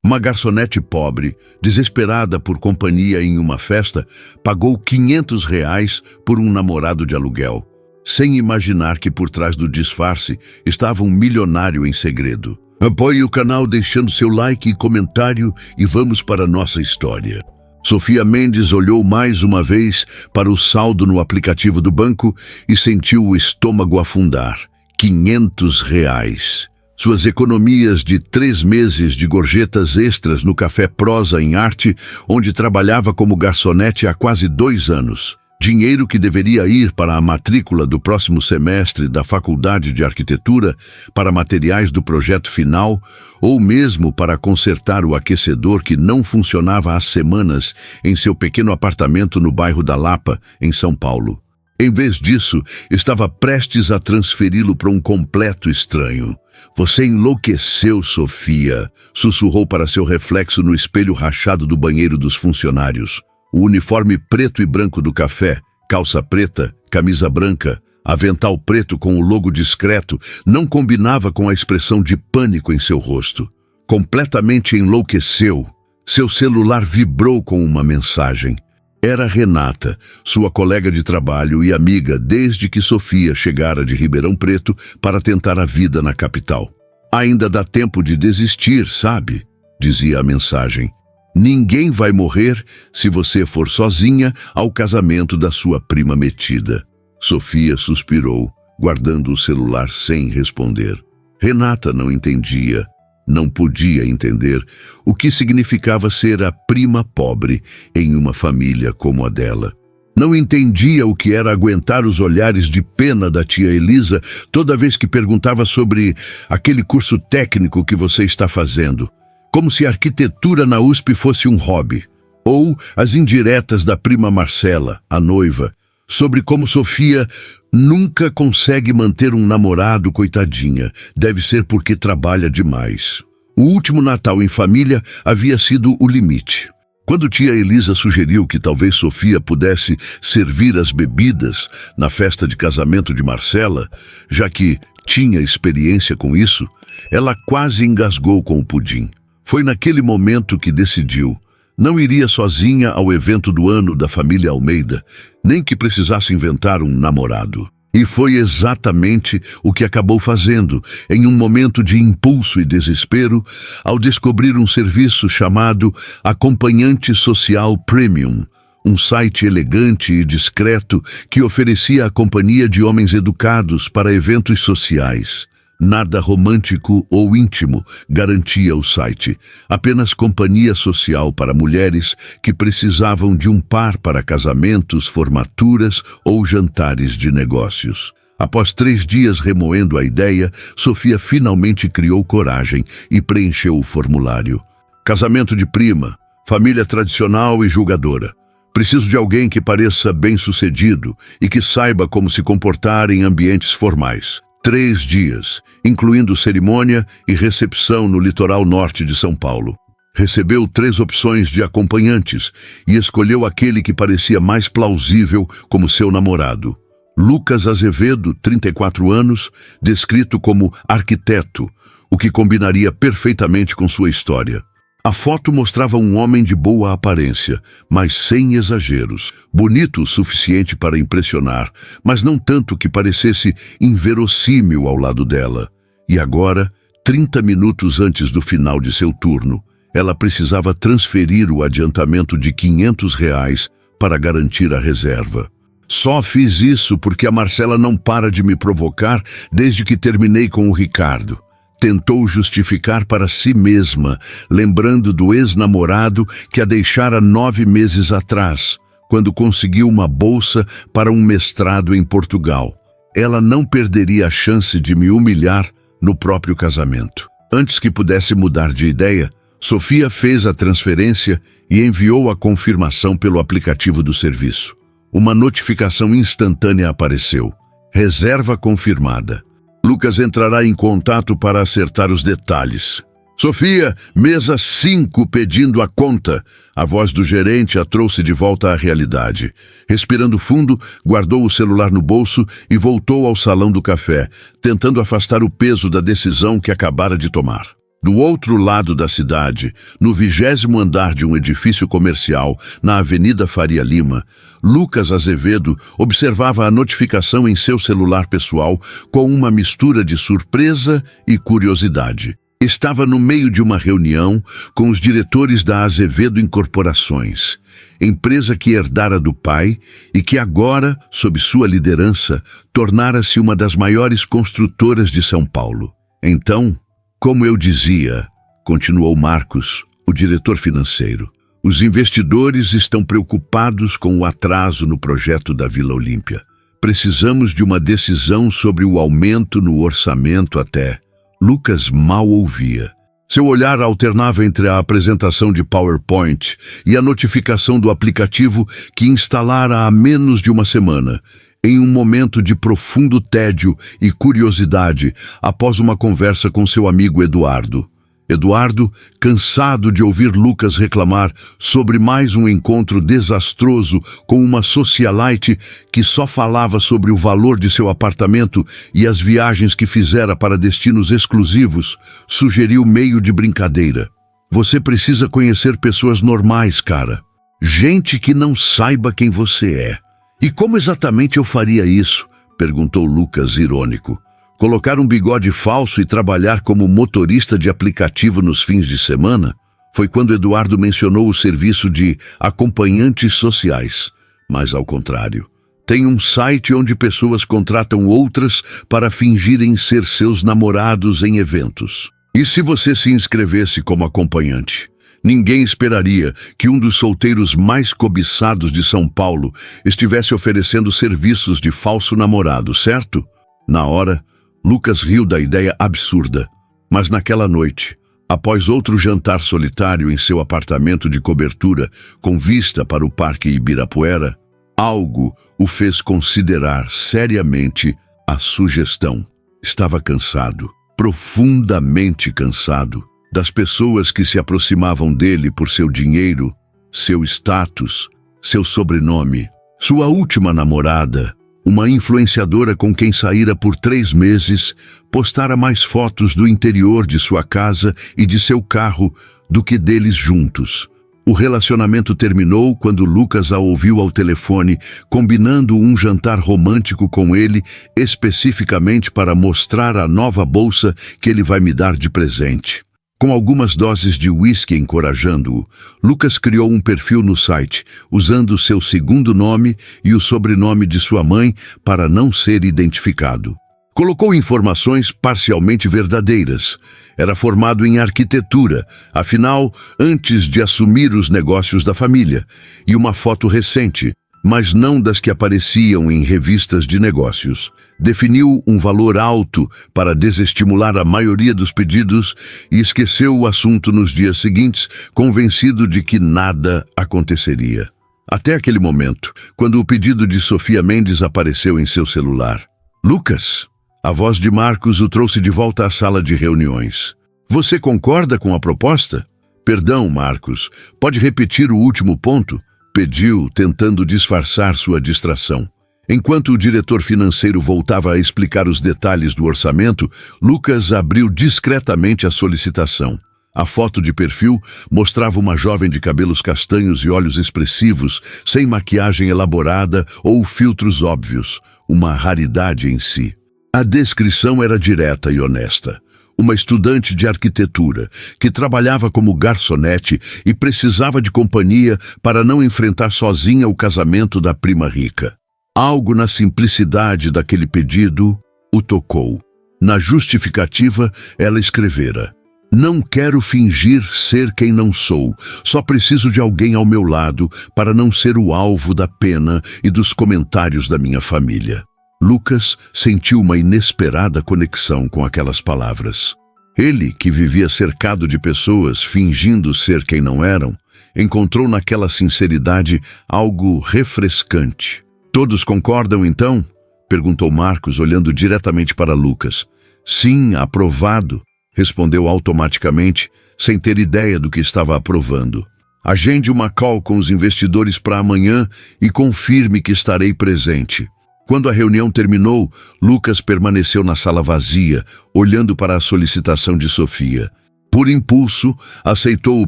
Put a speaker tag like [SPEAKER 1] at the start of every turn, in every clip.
[SPEAKER 1] Uma garçonete pobre, desesperada por companhia em uma festa, pagou R$ 500 por um namorado de aluguel, sem imaginar que por trás do disfarce estava um milionário em segredo. Apoie o canal deixando seu like e comentário e vamos para a nossa história. Sofia Mendes olhou mais uma vez para o saldo no aplicativo do banco e sentiu o estômago afundar. R$ 500. Suas economias de 3 meses de gorjetas extras no Café Prosa em Arte, onde trabalhava como garçonete há quase 2 anos. Dinheiro que deveria ir para a matrícula do próximo semestre da Faculdade de Arquitetura, para materiais do projeto final, ou mesmo para consertar o aquecedor que não funcionava há semanas em seu pequeno apartamento no bairro da Lapa, em São Paulo. Em vez disso, estava prestes a transferi-lo para um completo estranho. Você enlouqueceu, Sofia, sussurrou para seu reflexo no espelho rachado do banheiro dos funcionários. O uniforme preto e branco do café, calça preta, camisa branca, avental preto com o logo discreto, não combinava com a expressão de pânico em seu rosto. Completamente enlouqueceu. Seu celular vibrou com uma mensagem. Era Renata, sua colega de trabalho e amiga desde que Sofia chegara de Ribeirão Preto para tentar a vida na capital. Ainda dá tempo de desistir, sabe? Dizia a mensagem. Ninguém vai morrer se você for sozinha ao casamento da sua prima metida. Sofia suspirou, guardando o celular sem responder. Renata não entendia. Não podia entender o que significava ser a prima pobre em uma família como a dela. Não entendia o que era aguentar os olhares de pena da tia Elisa toda vez que perguntava sobre aquele curso técnico que você está fazendo, como se a arquitetura na USP fosse um hobby. Ou as indiretas da prima Marcela, a noiva, sobre como Sofia nunca consegue manter um namorado, coitadinha. Deve ser porque trabalha demais. O último Natal em família havia sido o limite. Quando tia Elisa sugeriu que talvez Sofia pudesse servir as bebidas na festa de casamento de Marcela, já que tinha experiência com isso, ela quase engasgou com o pudim. Foi naquele momento que decidiu. Não iria sozinha ao evento do ano da família Almeida, nem que precisasse inventar um namorado. E foi exatamente o que acabou fazendo, em um momento de impulso e desespero, ao descobrir um serviço chamado Acompanhante Social Premium, um site elegante e discreto que oferecia a companhia de homens educados para eventos sociais. Nada romântico ou íntimo, garantia o site. Apenas companhia social para mulheres que precisavam de um par para casamentos, formaturas ou jantares de negócios. Após 3 dias remoendo a ideia, Sofia finalmente criou coragem e preencheu o formulário. Casamento de prima, família tradicional e julgadora. Preciso de alguém que pareça bem-sucedido e que saiba como se comportar em ambientes formais. 3 dias, incluindo cerimônia e recepção no litoral norte de São Paulo. Recebeu 3 opções de acompanhantes e escolheu aquele que parecia mais plausível como seu namorado. Lucas Azevedo, 34 anos, descrito como arquiteto, o que combinaria perfeitamente com sua história. A foto mostrava um homem de boa aparência, mas sem exageros. Bonito o suficiente para impressionar, mas não tanto que parecesse inverossímil ao lado dela. E agora, 30 minutos antes do final de seu turno, ela precisava transferir o adiantamento de R$ 500 para garantir a reserva. Só fiz isso porque a Marcela não para de me provocar desde que terminei com o Ricardo. Tentou justificar para si mesma, lembrando do ex-namorado que a deixara 9 meses atrás, quando conseguiu uma bolsa para um mestrado em Portugal. Ela não perderia a chance de me humilhar no próprio casamento. Antes que pudesse mudar de ideia, Sofia fez a transferência e enviou a confirmação pelo aplicativo do serviço. Uma notificação instantânea apareceu. Reserva confirmada. Lucas entrará em contato para acertar os detalhes. Sofia, mesa 5 pedindo a conta. A voz do gerente a trouxe de volta à realidade. Respirando fundo, guardou o celular no bolso e voltou ao salão do café, tentando afastar o peso da decisão que acabara de tomar. Do outro lado da cidade, no 20º andar de um edifício comercial, na Avenida Faria Lima, Lucas Azevedo observava a notificação em seu celular pessoal com uma mistura de surpresa e curiosidade. Estava no meio de uma reunião com os diretores da Azevedo Incorporações, empresa que herdara do pai e que agora, sob sua liderança, tornara-se uma das maiores construtoras de São Paulo. Então, como eu dizia, continuou Marcos, o diretor financeiro, os investidores estão preocupados com o atraso no projeto da Vila Olímpia. Precisamos de uma decisão sobre o aumento no orçamento até... Lucas mal ouvia. Seu olhar alternava entre a apresentação de PowerPoint e a notificação do aplicativo que instalara há menos de uma semana, em um momento de profundo tédio e curiosidade após uma conversa com seu amigo Eduardo. Eduardo, cansado de ouvir Lucas reclamar sobre mais um encontro desastroso com uma socialite que só falava sobre o valor de seu apartamento e as viagens que fizera para destinos exclusivos, sugeriu meio de brincadeira. Você precisa conhecer pessoas normais, cara. Gente que não saiba quem você é. E como exatamente eu faria isso? Perguntou Lucas irônico. Colocar um bigode falso e trabalhar como motorista de aplicativo nos fins de semana? Foi quando Eduardo mencionou o serviço de acompanhantes sociais. Mas ao contrário, tem um site onde pessoas contratam outras para fingirem ser seus namorados em eventos. E se você se inscrevesse como acompanhante? Ninguém esperaria que um dos solteiros mais cobiçados de São Paulo estivesse oferecendo serviços de falso namorado, certo? Na hora, Lucas riu da ideia absurda, mas naquela noite, após outro jantar solitário em seu apartamento de cobertura com vista para o Parque Ibirapuera, algo o fez considerar seriamente a sugestão. Estava cansado, profundamente cansado, das pessoas que se aproximavam dele por seu dinheiro, seu status, seu sobrenome. Sua última namorada, uma influenciadora com quem saíra por 3 meses, postara mais fotos do interior de sua casa e de seu carro do que deles juntos. O relacionamento terminou quando Lucas a ouviu ao telefone, combinando um jantar romântico com ele, especificamente para mostrar a nova bolsa que ele vai me dar de presente. Com algumas doses de uísque encorajando-o, Lucas criou um perfil no site, usando seu segundo nome e o sobrenome de sua mãe para não ser identificado. Colocou informações parcialmente verdadeiras. Era formado em arquitetura, afinal, antes de assumir os negócios da família, e uma foto recente, mas não das que apareciam em revistas de negócios. Definiu um valor alto para desestimular a maioria dos pedidos e esqueceu o assunto nos dias seguintes, convencido de que nada aconteceria. Até aquele momento, quando o pedido de Sofia Mendes apareceu em seu celular. Lucas, a voz de Marcos o trouxe de volta à sala de reuniões. Você concorda com a proposta? Perdão, Marcos, pode repetir o último ponto? Pediu, tentando disfarçar sua distração. Enquanto o diretor financeiro voltava a explicar os detalhes do orçamento, Lucas abriu discretamente a solicitação. A foto de perfil mostrava uma jovem de cabelos castanhos e olhos expressivos, sem maquiagem elaborada ou filtros óbvios, uma raridade em si. A descrição era direta e honesta. Uma estudante de arquitetura, que trabalhava como garçonete e precisava de companhia para não enfrentar sozinha o casamento da prima rica. Algo na simplicidade daquele pedido o tocou. Na justificativa, ela escrevera: não quero fingir ser quem não sou, só preciso de alguém ao meu lado para não ser o alvo da pena e dos comentários da minha família. Lucas sentiu uma inesperada conexão com aquelas palavras. Ele, que vivia cercado de pessoas fingindo ser quem não eram, encontrou naquela sinceridade algo refrescante. Todos concordam, então? Perguntou Marcos, olhando diretamente para Lucas. Sim, aprovado, respondeu automaticamente, sem ter ideia do que estava aprovando. Agende uma call com os investidores para amanhã e confirme que estarei presente. Quando a reunião terminou, Lucas permaneceu na sala vazia, olhando para a solicitação de Sofia. Por impulso, aceitou o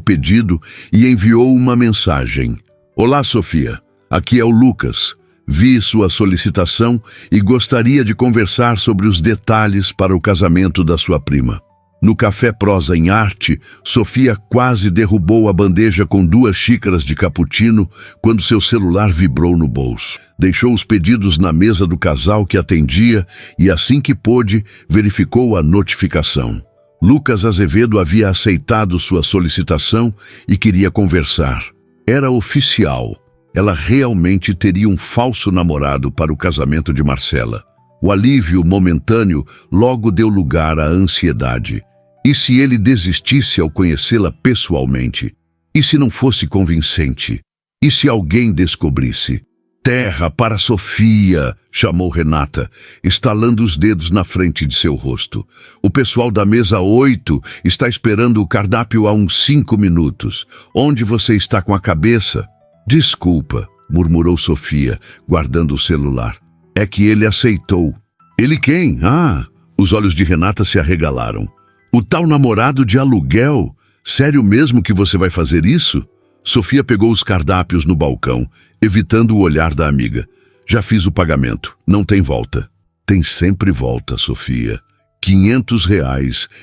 [SPEAKER 1] pedido e enviou uma mensagem. Olá, Sofia. Aqui é o Lucas. Vi sua solicitação e gostaria de conversar sobre os detalhes para o casamento da sua prima. No café Prosa em Arte, Sofia quase derrubou a bandeja com 2 xícaras de cappuccino quando seu celular vibrou no bolso. Deixou os pedidos na mesa do casal que atendia e, assim que pôde, verificou a notificação. Lucas Azevedo havia aceitado sua solicitação e queria conversar. Era oficial. Ela realmente teria um falso namorado para o casamento de Marcela. O alívio momentâneo logo deu lugar à ansiedade. E se ele desistisse ao conhecê-la pessoalmente? E se não fosse convincente? E se alguém descobrisse? Terra para Sofia, chamou Renata, estalando os dedos na frente de seu rosto. O pessoal da mesa 8 está esperando o cardápio há uns 5 minutos. Onde você está com a cabeça? Desculpa, murmurou Sofia, guardando o celular. É que ele aceitou. Ele quem? Ah! Os olhos de Renata se arregalaram. O tal namorado de aluguel? Sério mesmo que você vai fazer isso? Sofia pegou os cardápios no balcão, evitando o olhar da amiga. Já fiz o pagamento, não tem volta. Tem sempre volta, Sofia. R$ 500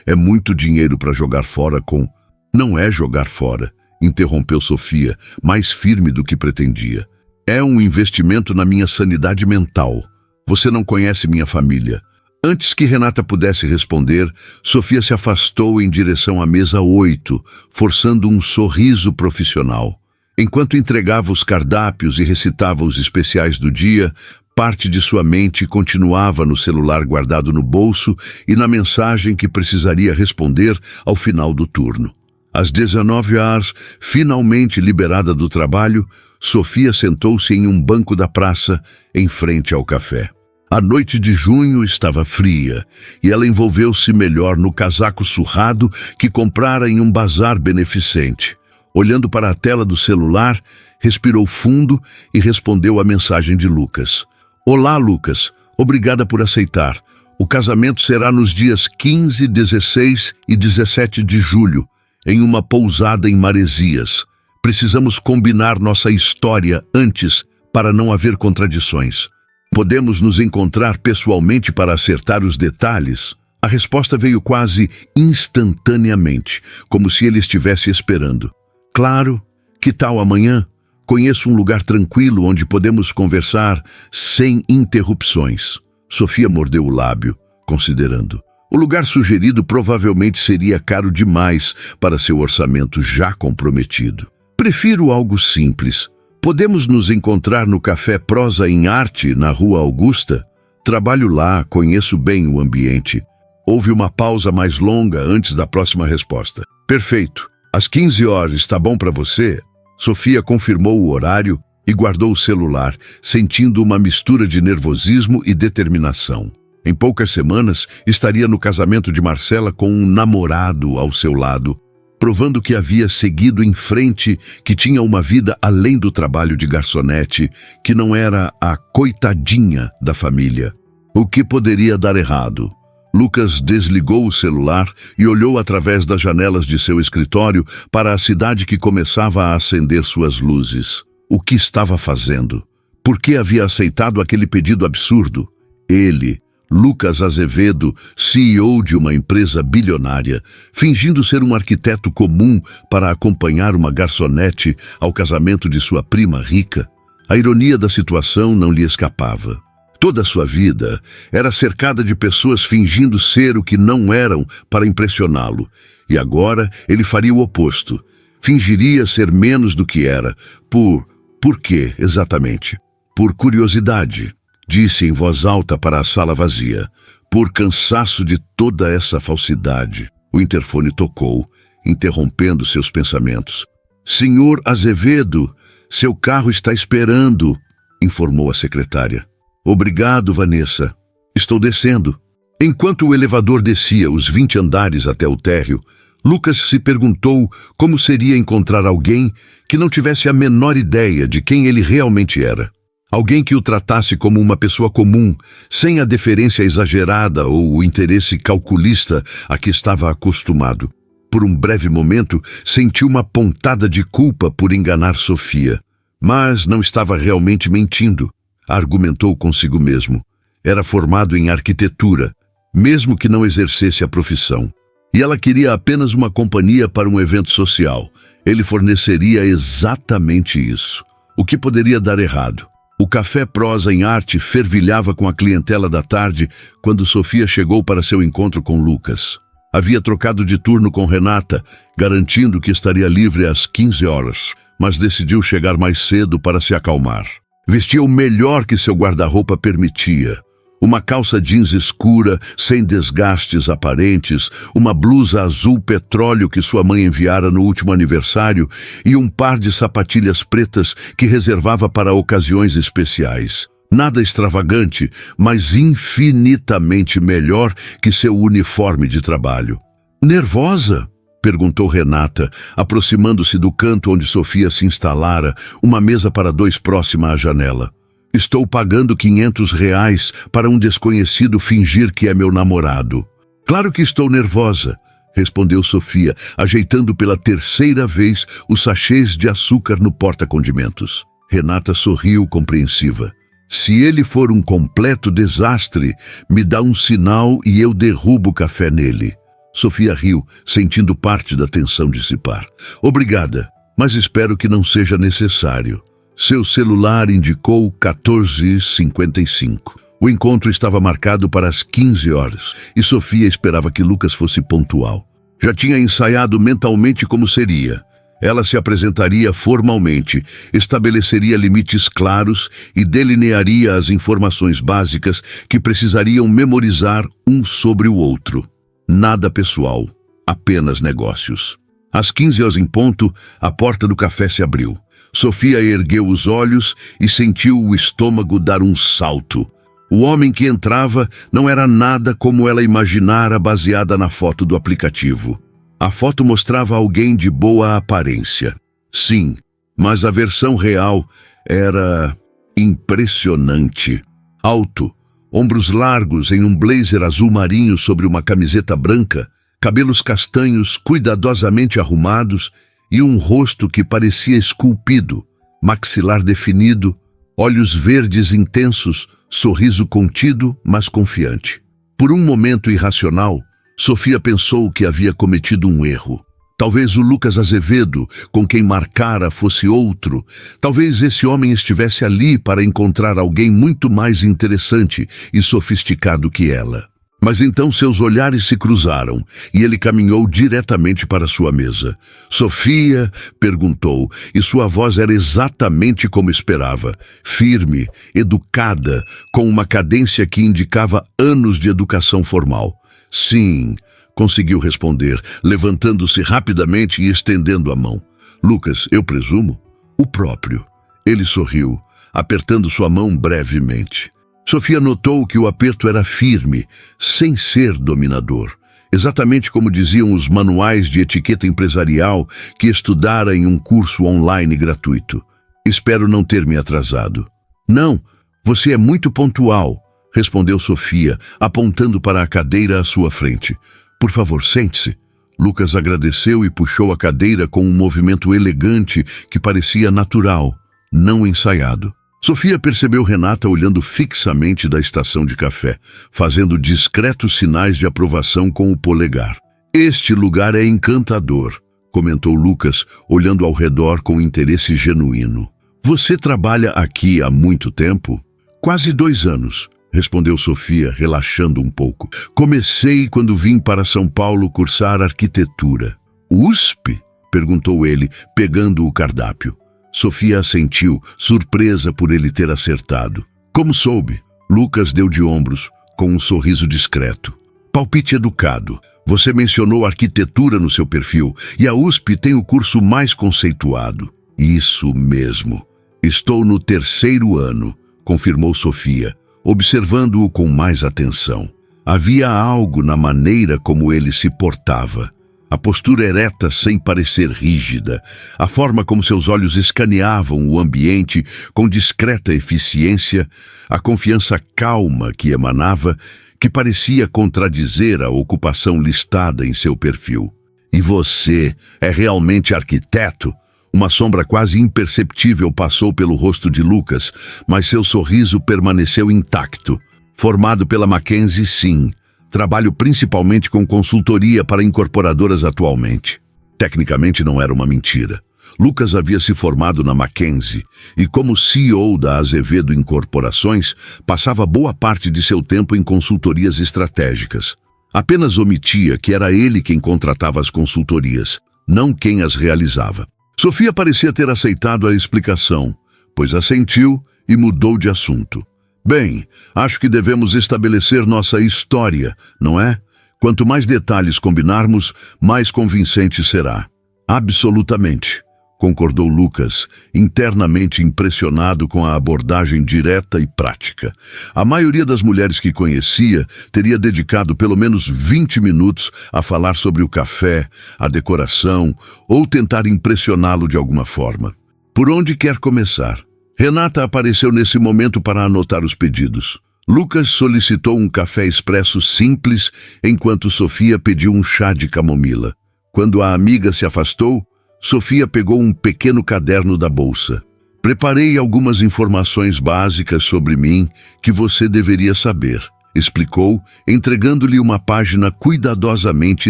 [SPEAKER 1] é muito dinheiro para jogar fora com... Não é jogar fora, interrompeu Sofia, mais firme do que pretendia. É um investimento na minha sanidade mental. Você não conhece minha família. Antes que Renata pudesse responder, Sofia se afastou em direção à mesa 8, forçando um sorriso profissional. Enquanto entregava os cardápios e recitava os especiais do dia, parte de sua mente continuava no celular guardado no bolso e na mensagem que precisaria responder ao final do turno. Às 19 horas, finalmente liberada do trabalho, Sofia sentou-se em um banco da praça, em frente ao café. A noite de junho estava fria e ela envolveu-se melhor no casaco surrado que comprara em um bazar beneficente. Olhando para a tela do celular, respirou fundo e respondeu à mensagem de Lucas. Olá, Lucas. Obrigada por aceitar. O casamento será nos dias 15, 16 e 17 de julho, em uma pousada em Maresias. Precisamos combinar nossa história antes para não haver contradições. Podemos nos encontrar pessoalmente para acertar os detalhes? A resposta veio quase instantaneamente, como se ele estivesse esperando. Claro, que tal amanhã? Conheço um lugar tranquilo onde podemos conversar sem interrupções. Sofia mordeu o lábio, considerando. O lugar sugerido provavelmente seria caro demais para seu orçamento já comprometido. Prefiro algo simples. Podemos nos encontrar no Café Prosa em Arte, na Rua Augusta? Trabalho lá, conheço bem o ambiente. Houve uma pausa mais longa antes da próxima resposta. Perfeito. Às 15 horas, está bom para você? Sofia confirmou o horário e guardou o celular, sentindo uma mistura de nervosismo e determinação. Em poucas semanas, estaria no casamento de Marcela com um namorado ao seu lado, provando que havia seguido em frente, que tinha uma vida além do trabalho de garçonete, que não era a coitadinha da família. O que poderia dar errado? Lucas desligou o celular e olhou através das janelas de seu escritório para a cidade que começava a acender suas luzes. O que estava fazendo? Por que havia aceitado aquele pedido absurdo? Ele, Lucas Azevedo, CEO de uma empresa bilionária, fingindo ser um arquiteto comum para acompanhar uma garçonete ao casamento de sua prima rica. A ironia da situação não lhe escapava. Toda a sua vida era cercada de pessoas fingindo ser o que não eram para impressioná-lo. E agora ele faria o oposto. Fingiria ser menos do que era. Por quê, exatamente? Por curiosidade. Disse em voz alta para a sala vazia. Por cansaço de toda essa falsidade. O interfone tocou, interrompendo seus pensamentos. Senhor Azevedo, seu carro está esperando, informou a secretária. Obrigado, Vanessa. Estou descendo. Enquanto o elevador descia os 20 andares até o térreo, Lucas se perguntou como seria encontrar alguém que não tivesse a menor ideia de quem ele realmente era. Alguém que o tratasse como uma pessoa comum, sem a deferência exagerada ou o interesse calculista a que estava acostumado. Por um breve momento, sentiu uma pontada de culpa por enganar Sofia. Mas não estava realmente mentindo, argumentou consigo mesmo. Era formado em arquitetura, mesmo que não exercesse a profissão. E ela queria apenas uma companhia para um evento social. Ele forneceria exatamente isso. O que poderia dar errado? O café Prosa em Arte fervilhava com a clientela da tarde quando Sofia chegou para seu encontro com Lucas. Havia trocado de turno com Renata, garantindo que estaria livre às 15 horas, mas decidiu chegar mais cedo para se acalmar. Vestia o melhor que seu guarda-roupa permitia. Uma calça jeans escura, sem desgastes aparentes, uma blusa azul petróleo que sua mãe enviara no último aniversário e um par de sapatilhas pretas que reservava para ocasiões especiais. Nada extravagante, mas infinitamente melhor que seu uniforme de trabalho. Nervosa? Perguntou Renata, aproximando-se do canto onde Sofia se instalara, uma mesa para dois próxima à janela. Estou pagando R$ 500 para um desconhecido fingir que é meu namorado. Claro que estou nervosa, respondeu Sofia, ajeitando pela terceira vez os sachês de açúcar no porta-condimentos. Renata sorriu compreensiva. Se ele for um completo desastre, me dá um sinal e eu derrubo o café nele. Sofia riu, sentindo parte da tensão dissipar. Obrigada, mas espero que não seja necessário. Seu celular indicou 14h55. O encontro estava marcado para as 15 horas e Sofia esperava que Lucas fosse pontual. Já tinha ensaiado mentalmente como seria. Ela se apresentaria formalmente, estabeleceria limites claros e delinearia as informações básicas que precisariam memorizar um sobre o outro. Nada pessoal, apenas negócios. Às 15 horas em ponto, a porta do café se abriu. Sofia ergueu os olhos e sentiu o estômago dar um salto. O homem que entrava não era nada como ela imaginara baseada na foto do aplicativo. A foto mostrava alguém de boa aparência. Sim, mas a versão real era impressionante. Alto, ombros largos em um blazer azul marinho sobre uma camiseta branca, cabelos castanhos cuidadosamente arrumados e um rosto que parecia esculpido, maxilar definido, olhos verdes intensos, sorriso contido, mas confiante. Por um momento irracional, Sofia pensou que havia cometido um erro. Talvez o Lucas Azevedo, com quem marcara, fosse outro. Talvez esse homem estivesse ali para encontrar alguém muito mais interessante e sofisticado que ela. Mas então seus olhares se cruzaram e ele caminhou diretamente para sua mesa. Sofia? Perguntou, e sua voz era exatamente como esperava. Firme, educada, com uma cadência que indicava anos de educação formal. Sim, conseguiu responder, levantando-se rapidamente e estendendo a mão. Lucas, eu presumo? O próprio. Ele sorriu, apertando sua mão brevemente. Sofia notou que o aperto era firme, sem ser dominador. Exatamente como diziam os manuais de etiqueta empresarial que estudara em um curso online gratuito. Espero não ter me atrasado. Não, você é muito pontual, respondeu Sofia, apontando para a cadeira à sua frente. Por favor, sente-se. Lucas agradeceu e puxou a cadeira com um movimento elegante que parecia natural, não ensaiado. Sofia percebeu Renata olhando fixamente da estação de café, fazendo discretos sinais de aprovação com o polegar. Este lugar é encantador, comentou Lucas, olhando ao redor com interesse genuíno. Você trabalha aqui há muito tempo? Quase 2 anos, respondeu Sofia, relaxando um pouco. Comecei quando vim para São Paulo cursar arquitetura. USP? Perguntou ele, pegando o cardápio. Sofia assentiu, surpresa por ele ter acertado. Como soube? Lucas deu de ombros, com um sorriso discreto. Palpite educado. Você mencionou arquitetura no seu perfil, e a USP tem o curso mais conceituado. Isso mesmo. Estou no 3º ano, confirmou Sofia, observando-o com mais atenção. Havia algo na maneira como ele se portava. A postura ereta sem parecer rígida, a forma como seus olhos escaneavam o ambiente com discreta eficiência, a confiança calma que emanava, que parecia contradizer a ocupação listada em seu perfil. E você é realmente arquiteto? Uma sombra quase imperceptível passou pelo rosto de Lucas, mas seu sorriso permaneceu intacto. Formado pela Mackenzie, sim. Trabalho principalmente com consultoria para incorporadoras atualmente. Tecnicamente não era uma mentira. Lucas havia se formado na Mackenzie e, como CEO da Azevedo Incorporações, passava boa parte de seu tempo em consultorias estratégicas. Apenas omitia que era ele quem contratava as consultorias, não quem as realizava. Sofia parecia ter aceitado a explicação, pois assentiu e mudou de assunto. Bem, acho que devemos estabelecer nossa história, não é? Quanto mais detalhes combinarmos, mais convincente será. Absolutamente, concordou Lucas, internamente impressionado com a abordagem direta e prática. A maioria das mulheres que conhecia teria dedicado pelo menos 20 minutos a falar sobre o café, a decoração ou tentar impressioná-lo de alguma forma. Por onde quer começar? Renata apareceu nesse momento para anotar os pedidos. Lucas solicitou um café expresso simples, enquanto Sofia pediu um chá de camomila. Quando a amiga se afastou, Sofia pegou um pequeno caderno da bolsa. Preparei algumas informações básicas sobre mim que você deveria saber, explicou, entregando-lhe uma página cuidadosamente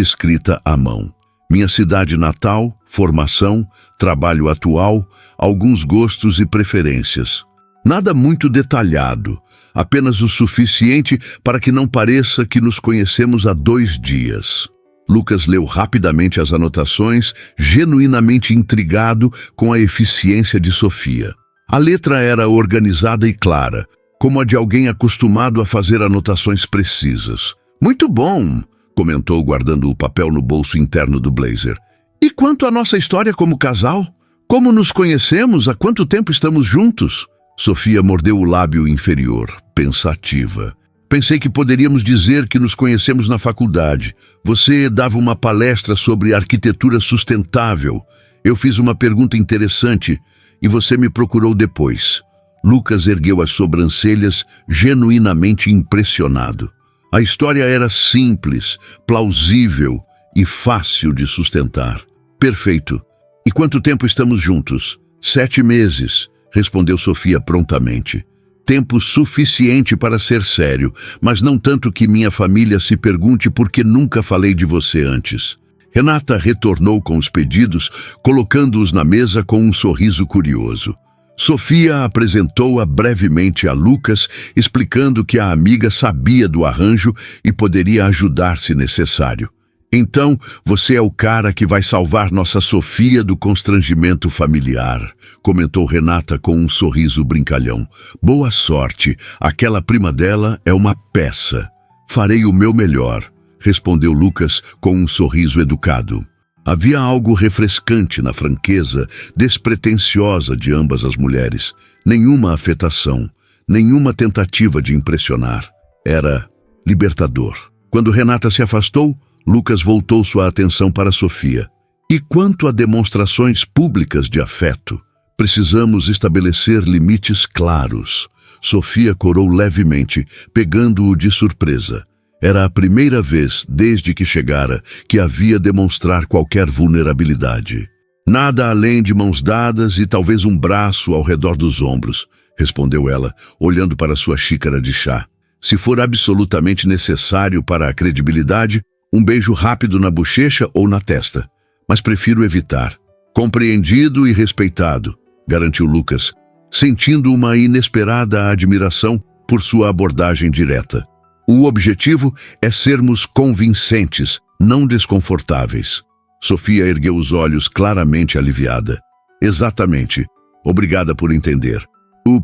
[SPEAKER 1] escrita à mão. Minha cidade natal, formação, trabalho atual, alguns gostos e preferências. Nada muito detalhado, apenas o suficiente para que não pareça que nos conhecemos há 2 dias. Lucas leu rapidamente as anotações, genuinamente intrigado com a eficiência de Sofia. A letra era organizada e clara, como a de alguém acostumado a fazer anotações precisas. Muito bom, comentou guardando o papel no bolso interno do blazer. E quanto à nossa história como casal? Como nos conhecemos? Há quanto tempo estamos juntos? Sofia mordeu o lábio inferior, pensativa. Pensei que poderíamos dizer que nos conhecemos na faculdade. Você dava uma palestra sobre arquitetura sustentável. Eu fiz uma pergunta interessante e você me procurou depois. Lucas ergueu as sobrancelhas, genuinamente impressionado. A história era simples, plausível e fácil de sustentar. Perfeito. E quanto tempo estamos juntos? 7 meses, respondeu Sofia prontamente. Tempo suficiente para ser sério, mas não tanto que minha família se pergunte por que nunca falei de você antes. Renata retornou com os pedidos, colocando-os na mesa com um sorriso curioso. Sofia apresentou-a brevemente a Lucas, explicando que a amiga sabia do arranjo e poderia ajudar se necessário. Então, você é o cara que vai salvar nossa Sofia do constrangimento familiar, comentou Renata com um sorriso brincalhão. Boa sorte, aquela prima dela é uma peça. Farei o meu melhor, respondeu Lucas com um sorriso educado. Havia algo refrescante na franqueza, despretensiosa de ambas as mulheres. Nenhuma afetação, nenhuma tentativa de impressionar. Era libertador. Quando Renata se afastou, Lucas voltou sua atenção para Sofia. E quanto a demonstrações públicas de afeto? Precisamos estabelecer limites claros. Sofia corou levemente, pegando-o de surpresa. Era a primeira vez, desde que chegara, que havia demonstrar qualquer vulnerabilidade. Nada além de mãos dadas e talvez um braço ao redor dos ombros, respondeu ela, olhando para sua xícara de chá. Se for absolutamente necessário para a credibilidade, um beijo rápido na bochecha ou na testa, mas prefiro evitar. Compreendido e respeitado, garantiu Lucas, sentindo uma inesperada admiração por sua abordagem direta. O objetivo é sermos convincentes, não desconfortáveis. Sofia ergueu os olhos claramente aliviada. Exatamente. Obrigada por entender.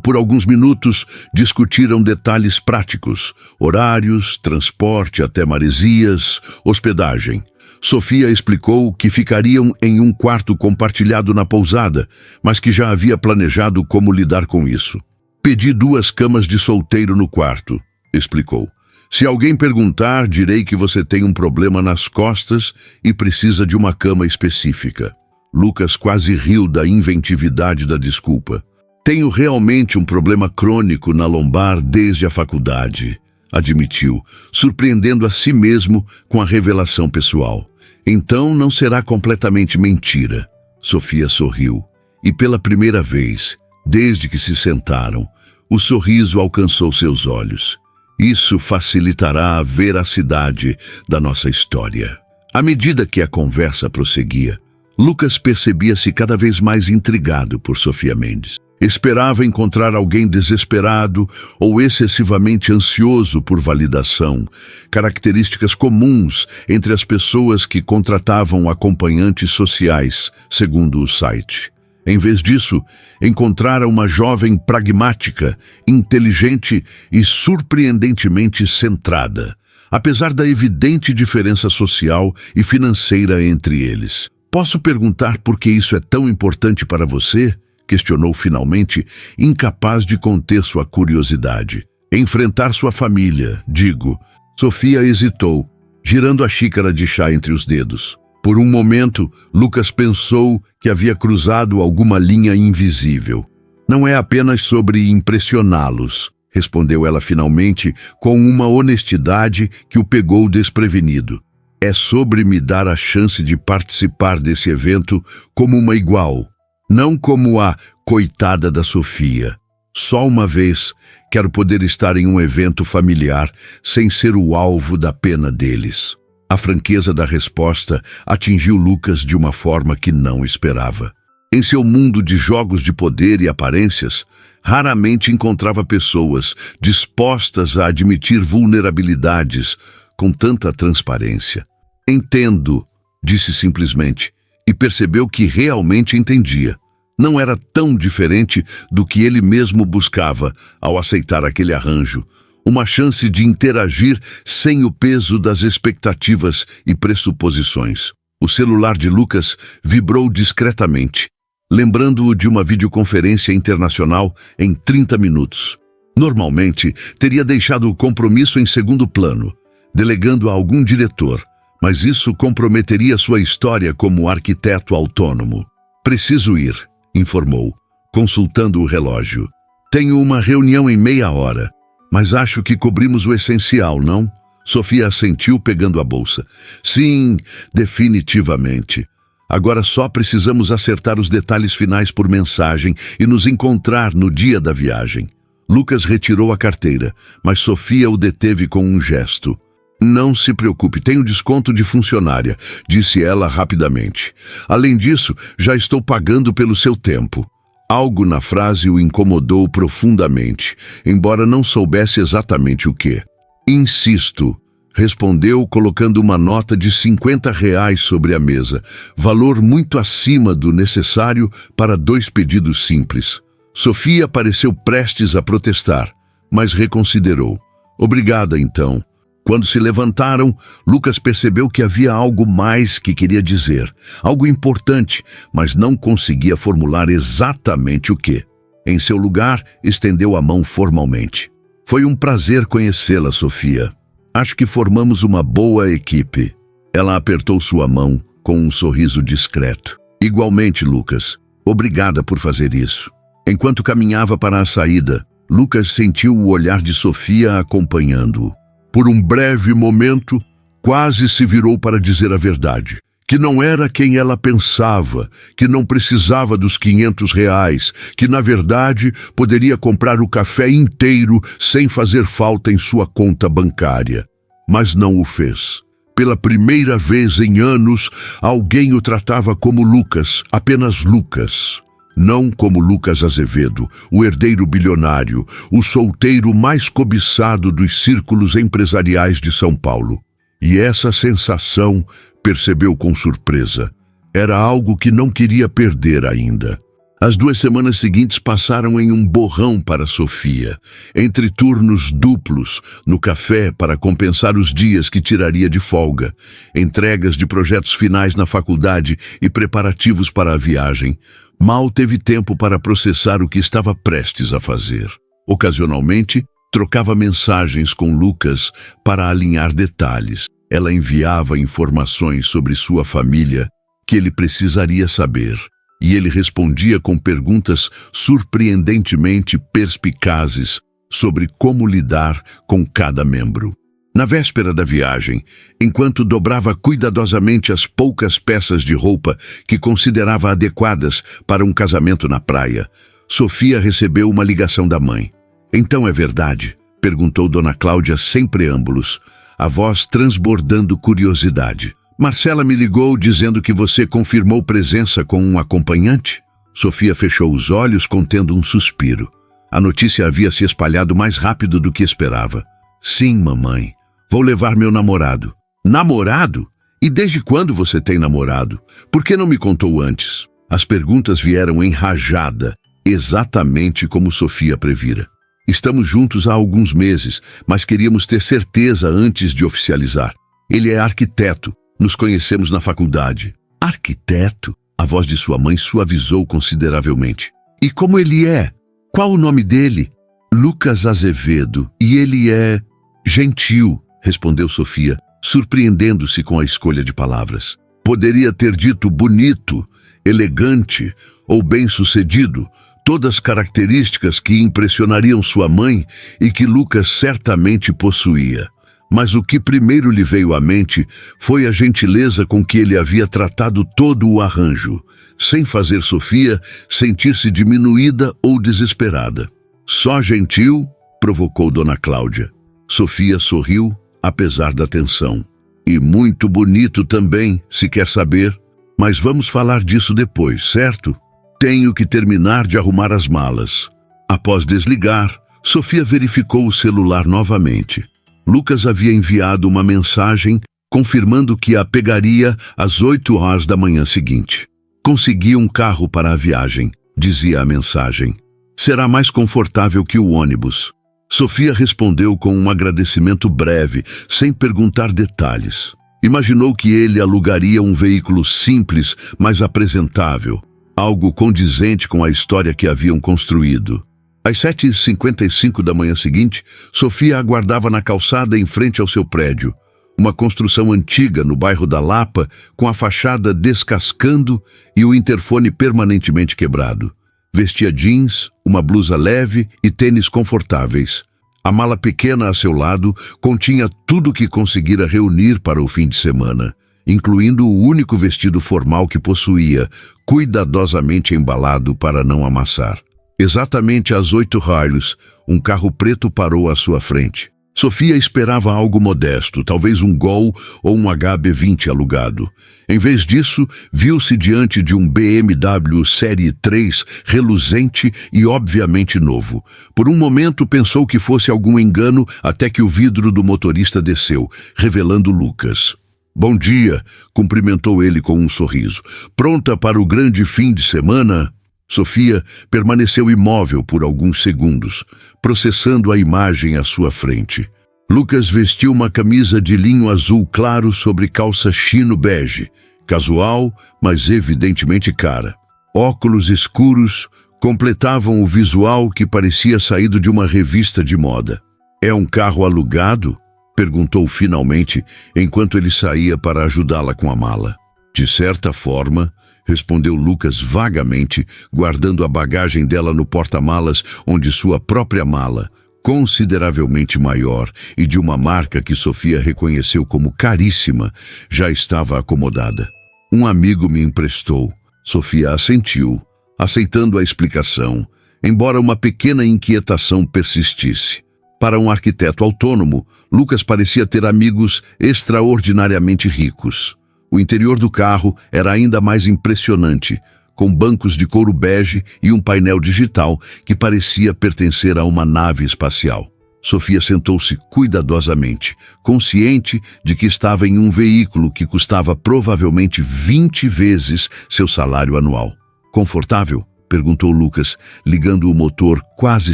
[SPEAKER 1] Por alguns minutos, discutiram detalhes práticos, horários, transporte até Maresias, hospedagem. Sofia explicou que ficariam em um quarto compartilhado na pousada, mas que já havia planejado como lidar com isso. Pedi 2 camas de solteiro no quarto, explicou. Se alguém perguntar, direi que você tem um problema nas costas e precisa de uma cama específica. Lucas quase riu da inventividade da desculpa. Tenho realmente um problema crônico na lombar desde a faculdade, admitiu, surpreendendo a si mesmo com a revelação pessoal. Então não será completamente mentira. Sofia sorriu, e pela primeira vez, desde que se sentaram, o sorriso alcançou seus olhos. Isso facilitará a veracidade da nossa história. À medida que a conversa prosseguia, Lucas percebia-se cada vez mais intrigado por Sofia Mendes. Esperava encontrar alguém desesperado ou excessivamente ansioso por validação, características comuns entre as pessoas que contratavam acompanhantes sociais, segundo o site. Em vez disso, encontrara uma jovem pragmática, inteligente e surpreendentemente centrada, apesar da evidente diferença social e financeira entre eles. "Posso perguntar por que isso é tão importante para você?" questionou finalmente, incapaz de conter sua curiosidade. "Enfrentar sua família, digo." Sofia hesitou, girando a xícara de chá entre os dedos. Por um momento, Lucas pensou que havia cruzado alguma linha invisível. "Não é apenas sobre impressioná-los", respondeu ela finalmente, com uma honestidade que o pegou desprevenido. "É sobre me dar a chance de participar desse evento como uma igual. Não como a coitada da Sofia. Só uma vez quero poder estar em um evento familiar sem ser o alvo da pena deles." A franqueza da resposta atingiu Lucas de uma forma que não esperava. Em seu mundo de jogos de poder e aparências, raramente encontrava pessoas dispostas a admitir vulnerabilidades com tanta transparência. "Entendo", disse simplesmente, e percebeu que realmente entendia. Não era tão diferente do que ele mesmo buscava ao aceitar aquele arranjo, uma chance de interagir sem o peso das expectativas e pressuposições. O celular de Lucas vibrou discretamente, lembrando-o de uma videoconferência internacional em 30 minutos. Normalmente, teria deixado o compromisso em segundo plano, delegando a algum diretor, mas isso comprometeria sua história como arquiteto autônomo. "Preciso ir", informou, consultando o relógio. "Tenho uma reunião em meia hora, mas acho que cobrimos o essencial, não?" Sofia assentiu, pegando a bolsa. "Sim, definitivamente. Agora só precisamos acertar os detalhes finais por mensagem e nos encontrar no dia da viagem." Lucas retirou a carteira, mas Sofia o deteve com um gesto. "Não se preocupe, tenho desconto de funcionária", disse ela rapidamente. "Além disso, já estou pagando pelo seu tempo." Algo na frase o incomodou profundamente, embora não soubesse exatamente o que. "Insisto", respondeu, colocando uma nota de R$ 50 sobre a mesa, valor muito acima do necessário para 2 pedidos simples. Sofia pareceu prestes a protestar, mas reconsiderou. "Obrigada, então." Quando se levantaram, Lucas percebeu que havia algo mais que queria dizer, algo importante, mas não conseguia formular exatamente o que. Em seu lugar, estendeu a mão formalmente. "Foi um prazer conhecê-la, Sofia. Acho que formamos uma boa equipe." Ela apertou sua mão com um sorriso discreto. "Igualmente, Lucas. Obrigada por fazer isso." Enquanto caminhava para a saída, Lucas sentiu o olhar de Sofia acompanhando-o. Por um breve momento, quase se virou para dizer a verdade, que não era quem ela pensava, que não precisava dos R$ 500, que na verdade poderia comprar o café inteiro sem fazer falta em sua conta bancária. Mas não o fez. Pela primeira vez em anos, alguém o tratava como Lucas, apenas Lucas. Não como Lucas Azevedo, o herdeiro bilionário, o solteiro mais cobiçado dos círculos empresariais de São Paulo. E essa sensação, percebeu com surpresa, era algo que não queria perder ainda. As 2 semanas seguintes passaram em um borrão para Sofia, entre turnos duplos no café para compensar os dias que tiraria de folga, entregas de projetos finais na faculdade e preparativos para a viagem. Mal teve tempo para processar o que estava prestes a fazer. Ocasionalmente, trocava mensagens com Lucas para alinhar detalhes. Ela enviava informações sobre sua família que ele precisaria saber, e ele respondia com perguntas surpreendentemente perspicazes sobre como lidar com cada membro. Na véspera da viagem, enquanto dobrava cuidadosamente as poucas peças de roupa que considerava adequadas para um casamento na praia, Sofia recebeu uma ligação da mãe. "Então é verdade?", perguntou Dona Cláudia sem preâmbulos, a voz transbordando curiosidade. "Marcela me ligou dizendo que você confirmou presença com um acompanhante?" Sofia fechou os olhos, contendo um suspiro. A notícia havia se espalhado mais rápido do que esperava. "Sim, mamãe. Vou levar meu namorado." "Namorado? E desde quando você tem namorado? Por que não me contou antes?" As perguntas vieram em rajada, exatamente como Sofia previra. "Estamos juntos há alguns meses, mas queríamos ter certeza antes de oficializar. Ele é arquiteto. Nos conhecemos na faculdade." "Arquiteto?" A voz de sua mãe suavizou consideravelmente. "E como ele é? Qual o nome dele?" "Lucas Azevedo. E ele é gentil", respondeu Sofia, surpreendendo-se com a escolha de palavras. Poderia ter dito bonito, elegante ou bem-sucedido, todas características que impressionariam sua mãe e que Lucas certamente possuía. Mas o que primeiro lhe veio à mente foi a gentileza com que ele havia tratado todo o arranjo, sem fazer Sofia sentir-se diminuída ou desesperada. "Só gentil?", provocou Dona Cláudia. Sofia sorriu, apesar da tensão. "E muito bonito também, se quer saber. Mas vamos falar disso depois, certo? Tenho que terminar de arrumar as malas." Após desligar, Sofia verificou o celular novamente. Lucas havia enviado uma mensagem confirmando que a pegaria às 8 horas da manhã seguinte. "Consegui um carro para a viagem", dizia a mensagem. "Será mais confortável que o ônibus." Sofia respondeu com um agradecimento breve, sem perguntar detalhes. Imaginou que ele alugaria um veículo simples, mas apresentável, algo condizente com a história que haviam construído. Às 7h55 da manhã seguinte, Sofia aguardava na calçada em frente ao seu prédio, uma construção antiga no bairro da Lapa, com a fachada descascando e o interfone permanentemente quebrado. Vestia jeans, uma blusa leve e tênis confortáveis. A mala pequena a seu lado continha tudo o que conseguira reunir para o fim de semana, incluindo o único vestido formal que possuía, cuidadosamente embalado para não amassar. Exatamente às 8h, um carro preto parou à sua frente. Sofia esperava algo modesto, talvez um Gol ou um HB20 alugado. Em vez disso, viu-se diante de um BMW Série 3 reluzente e obviamente novo. Por um momento pensou que fosse algum engano até que o vidro do motorista desceu, revelando Lucas. "Bom dia", cumprimentou ele com um sorriso. "Pronta para o grande fim de semana?" Sofia permaneceu imóvel por alguns segundos, processando a imagem à sua frente. Lucas vestiu uma camisa de linho azul claro sobre calça chino bege, casual, mas evidentemente cara. Óculos escuros completavam o visual que parecia saído de uma revista de moda. "É um carro alugado?", perguntou finalmente, enquanto ele saía para ajudá-la com a mala. "De certa forma", respondeu Lucas vagamente, guardando a bagagem dela no porta-malas, onde sua própria mala, consideravelmente maior e de uma marca que Sofia reconheceu como caríssima, já estava acomodada. "Um amigo me emprestou." Sofia assentiu, aceitando a explicação, embora uma pequena inquietação persistisse. Para um arquiteto autônomo, Lucas parecia ter amigos extraordinariamente ricos. O interior do carro era ainda mais impressionante, com bancos de couro bege e um painel digital que parecia pertencer a uma nave espacial. Sofia sentou-se cuidadosamente, consciente de que estava em um veículo que custava provavelmente 20 vezes seu salário anual. "Confortável?", perguntou Lucas, ligando o motor quase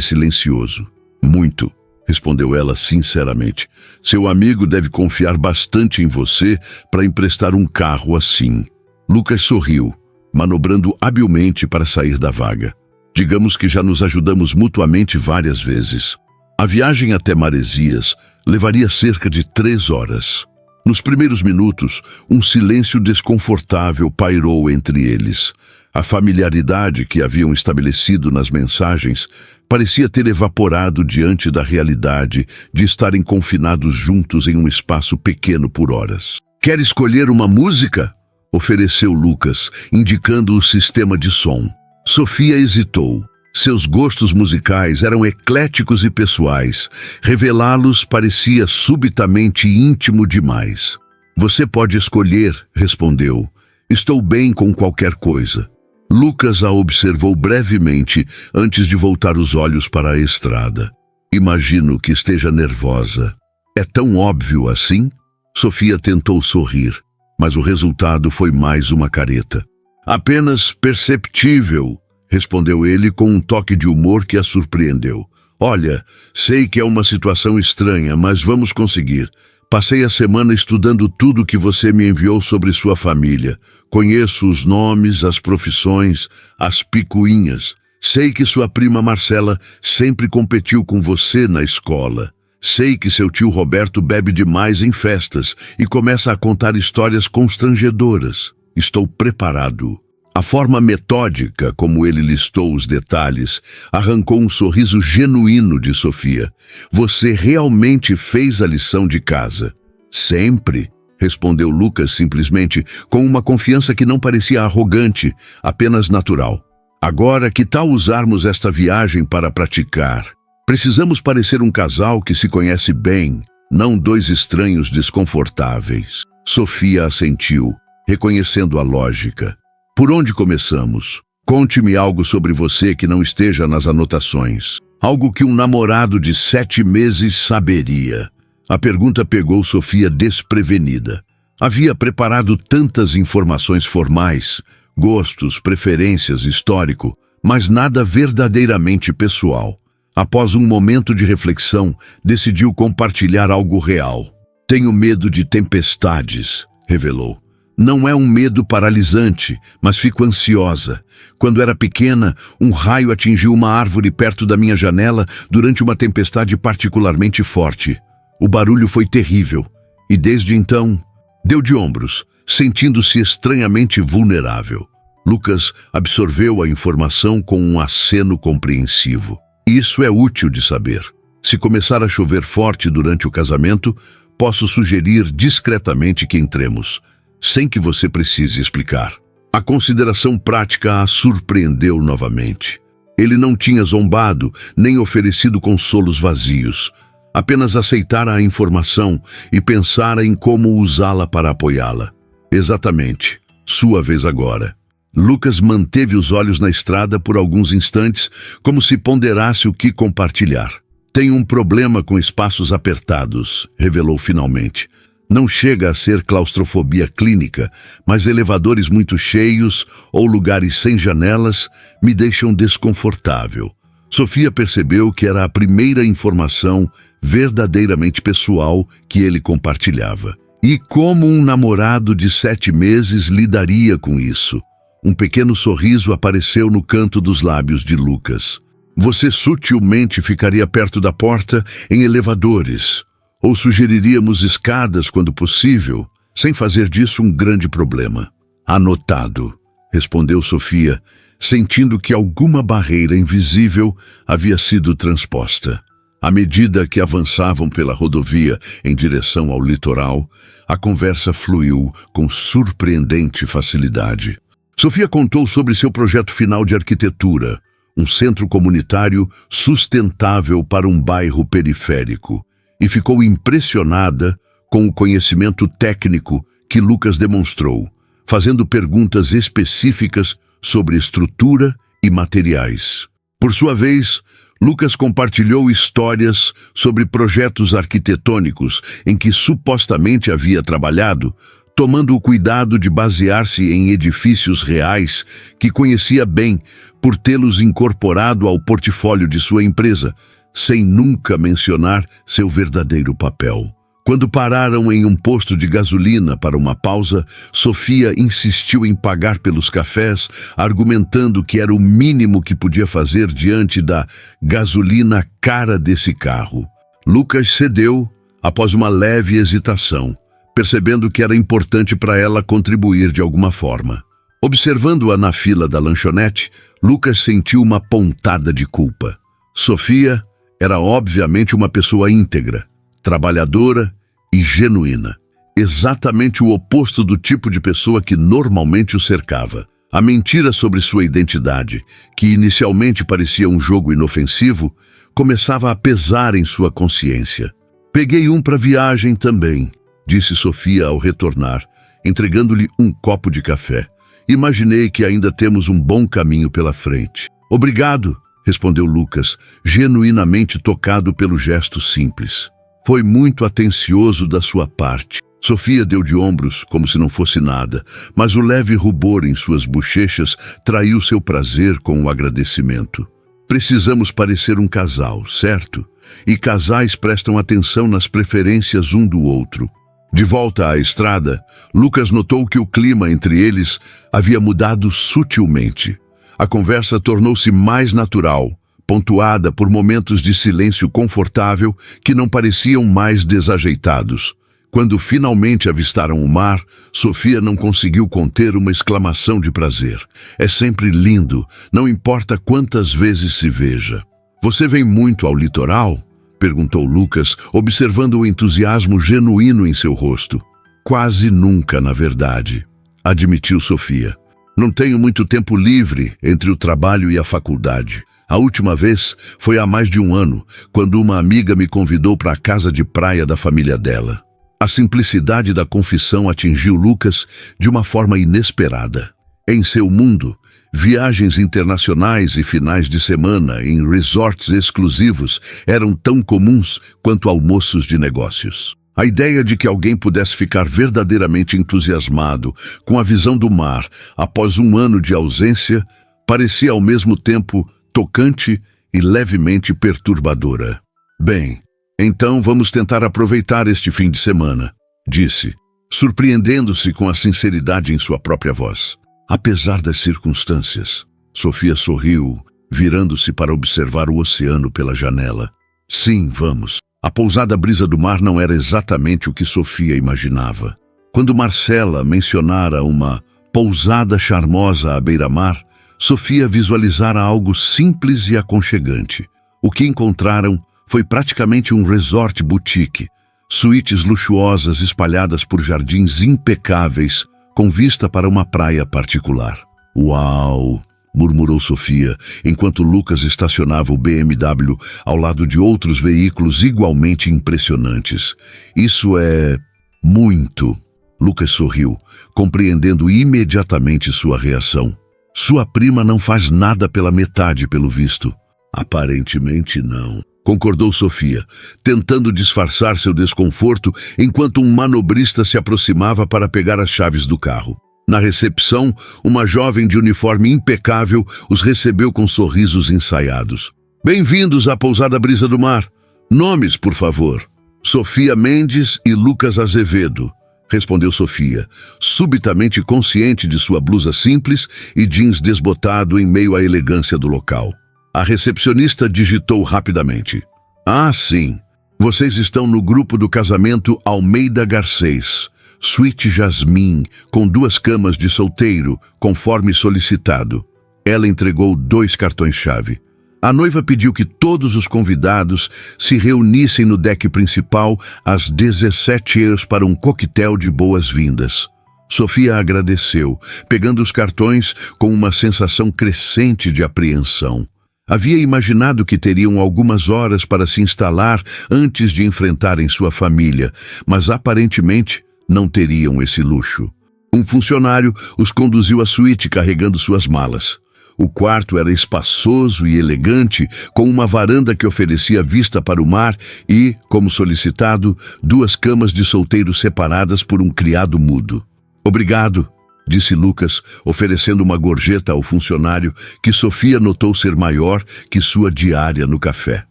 [SPEAKER 1] silencioso. "Muito", respondeu ela sinceramente. "Seu amigo deve confiar bastante em você para emprestar um carro assim." Lucas sorriu, manobrando habilmente para sair da vaga. "Digamos que já nos ajudamos mutuamente várias vezes." A viagem até Maresias levaria cerca de 3 horas. Nos primeiros minutos, um silêncio desconfortável pairou entre eles. A familiaridade que haviam estabelecido nas mensagens parecia ter evaporado diante da realidade de estarem confinados juntos em um espaço pequeno por horas. "Quer escolher uma música?" ofereceu Lucas, indicando o sistema de som. Sofia hesitou. Seus gostos musicais eram ecléticos e pessoais. Revelá-los parecia subitamente íntimo demais. "Você pode escolher", respondeu. "Estou bem com qualquer coisa." Lucas a observou brevemente antes de voltar os olhos para a estrada. "Imagino que esteja nervosa." "É tão óbvio assim?" Sofia tentou sorrir, mas o resultado foi mais uma careta. "Apenas perceptível", respondeu ele com um toque de humor que a surpreendeu. "Olha, sei que é uma situação estranha, mas vamos conseguir. Passei a semana estudando tudo que você me enviou sobre sua família. Conheço os nomes, as profissões, as picuinhas. Sei que sua prima Marcela sempre competiu com você na escola. Sei que seu tio Roberto bebe demais em festas e começa a contar histórias constrangedoras. Estou preparado." A forma metódica como ele listou os detalhes arrancou um sorriso genuíno de Sofia. "Você realmente fez a lição de casa?" "Sempre", respondeu Lucas simplesmente, com uma confiança que não parecia arrogante, apenas natural. "Agora, que tal usarmos esta viagem para praticar? Precisamos parecer um casal que se conhece bem, não dois estranhos desconfortáveis." Sofia assentiu, reconhecendo a lógica. "Por onde começamos? Conte-me algo sobre você que não esteja nas anotações. Algo que um namorado de 7 meses saberia." A pergunta pegou Sofia desprevenida. Havia preparado tantas informações formais, gostos, preferências, histórico, mas nada verdadeiramente pessoal. Após um momento de reflexão, decidiu compartilhar algo real. "Tenho medo de tempestades", revelou. "Não é um medo paralisante, mas fico ansiosa. Quando era pequena, um raio atingiu uma árvore perto da minha janela durante uma tempestade particularmente forte. O barulho foi terrível, e desde então, deu de ombros, sentindo-se estranhamente vulnerável." Lucas absorveu a informação com um aceno compreensivo. "Isso é útil de saber. Se começar a chover forte durante o casamento, posso sugerir discretamente que entremos, sem que você precise explicar." A consideração prática a surpreendeu novamente. Ele não tinha zombado, nem oferecido consolos vazios. Apenas aceitara a informação e pensara em como usá-la para apoiá-la. "Exatamente. Sua vez agora." Lucas manteve os olhos na estrada por alguns instantes, como se ponderasse o que compartilhar. "Tenho um problema com espaços apertados", revelou finalmente. "Não chega a ser claustrofobia clínica, mas elevadores muito cheios ou lugares sem janelas me deixam desconfortável." Sofia percebeu que era a primeira informação verdadeiramente pessoal que ele compartilhava. E como um namorado de 7 meses lidaria com isso? Um pequeno sorriso apareceu no canto dos lábios de Lucas. "Você sutilmente ficaria perto da porta em elevadores, ou sugeriríamos escadas quando possível, sem fazer disso um grande problema." "Anotado", respondeu Sofia, sentindo que alguma barreira invisível havia sido transposta. À medida que avançavam pela rodovia em direção ao litoral, a conversa fluiu com surpreendente facilidade. Sofia contou sobre seu projeto final de arquitetura, um centro comunitário sustentável para um bairro periférico, e ficou impressionada com o conhecimento técnico que Lucas demonstrou, fazendo perguntas específicas sobre estrutura e materiais. Por sua vez, Lucas compartilhou histórias sobre projetos arquitetônicos em que supostamente havia trabalhado, tomando o cuidado de basear-se em edifícios reais que conhecia bem por tê-los incorporado ao portfólio de sua empresa, sem nunca mencionar seu verdadeiro papel. Quando pararam em um posto de gasolina para uma pausa, Sofia insistiu em pagar pelos cafés, argumentando que era o mínimo que podia fazer diante da gasolina cara desse carro. Lucas cedeu após uma leve hesitação, percebendo que era importante para ela contribuir de alguma forma. Observando-a na fila da lanchonete, Lucas sentiu uma pontada de culpa. Sofia era obviamente uma pessoa íntegra, trabalhadora e genuína. Exatamente o oposto do tipo de pessoa que normalmente o cercava. A mentira sobre sua identidade, que inicialmente parecia um jogo inofensivo, começava a pesar em sua consciência. Peguei um para viagem também, disse Sofia ao retornar, entregando-lhe um copo de café. Imaginei que ainda temos um bom caminho pela frente. Obrigado, respondeu Lucas, genuinamente tocado pelo gesto simples. Foi muito atencioso da sua parte. Sofia deu de ombros, como se não fosse nada, mas o leve rubor em suas bochechas traiu seu prazer com o agradecimento. Precisamos parecer um casal, certo? E casais prestam atenção nas preferências um do outro. De volta à estrada, Lucas notou que o clima entre eles havia mudado sutilmente. A conversa tornou-se mais natural, pontuada por momentos de silêncio confortável que não pareciam mais desajeitados. Quando finalmente avistaram o mar, Sofia não conseguiu conter uma exclamação de prazer. É sempre lindo, não importa quantas vezes se veja. Você vem muito ao litoral? Perguntou Lucas, observando o entusiasmo genuíno em seu rosto. Quase nunca, na verdade, admitiu Sofia. Não tenho muito tempo livre entre o trabalho e a faculdade. A última vez foi há mais de um ano, quando uma amiga me convidou para a casa de praia da família dela. A simplicidade da confissão atingiu Lucas de uma forma inesperada. Em seu mundo, viagens internacionais e finais de semana em resorts exclusivos eram tão comuns quanto almoços de negócios. A ideia de que alguém pudesse ficar verdadeiramente entusiasmado com a visão do mar após um ano de ausência parecia ao mesmo tempo tocante e levemente perturbadora. Bem, então vamos tentar aproveitar este fim de semana, disse, surpreendendo-se com a sinceridade em sua própria voz. Apesar das circunstâncias, Sofia sorriu, virando-se para observar o oceano pela janela. Sim, vamos. A pousada brisa do mar não era exatamente o que Sofia imaginava. Quando Marcela mencionara uma pousada charmosa à beira-mar, Sofia visualizara algo simples e aconchegante. O que encontraram foi praticamente um resort boutique, suítes luxuosas espalhadas por jardins impecáveis, com vista para uma praia particular. Uau! Murmurou Sofia, enquanto Lucas estacionava o BMW ao lado de outros veículos igualmente impressionantes. Isso é muito. Lucas sorriu, compreendendo imediatamente sua reação. Sua prima não faz nada pela metade, pelo visto. Aparentemente não, concordou Sofia, tentando disfarçar seu desconforto enquanto um manobrista se aproximava para pegar as chaves do carro. Na recepção, uma jovem de uniforme impecável os recebeu com sorrisos ensaiados. Bem-vindos à pousada Brisa do Mar. Nomes, por favor. Sofia Mendes e Lucas Azevedo, respondeu Sofia, subitamente consciente de sua blusa simples e jeans desbotado em meio à elegância do local. A recepcionista digitou rapidamente. Ah, sim. Vocês estão no grupo do casamento Almeida Garcês. Suíte Jasmim, com 2 camas de solteiro, conforme solicitado. Ela entregou 2 cartões-chave. A noiva pediu que todos os convidados se reunissem no deck principal às 17h para um coquetel de boas-vindas. Sofia agradeceu, pegando os cartões com uma sensação crescente de apreensão. Havia imaginado que teriam algumas horas para se instalar antes de enfrentarem sua família, mas aparentemente não teriam esse luxo. Um funcionário os conduziu à suíte carregando suas malas. O quarto era espaçoso e elegante, com uma varanda que oferecia vista para o mar e, como solicitado, 2 camas de solteiro separadas por um criado mudo. Obrigado, disse Lucas, oferecendo uma gorjeta ao funcionário que Sofia notou ser maior que sua diária no café.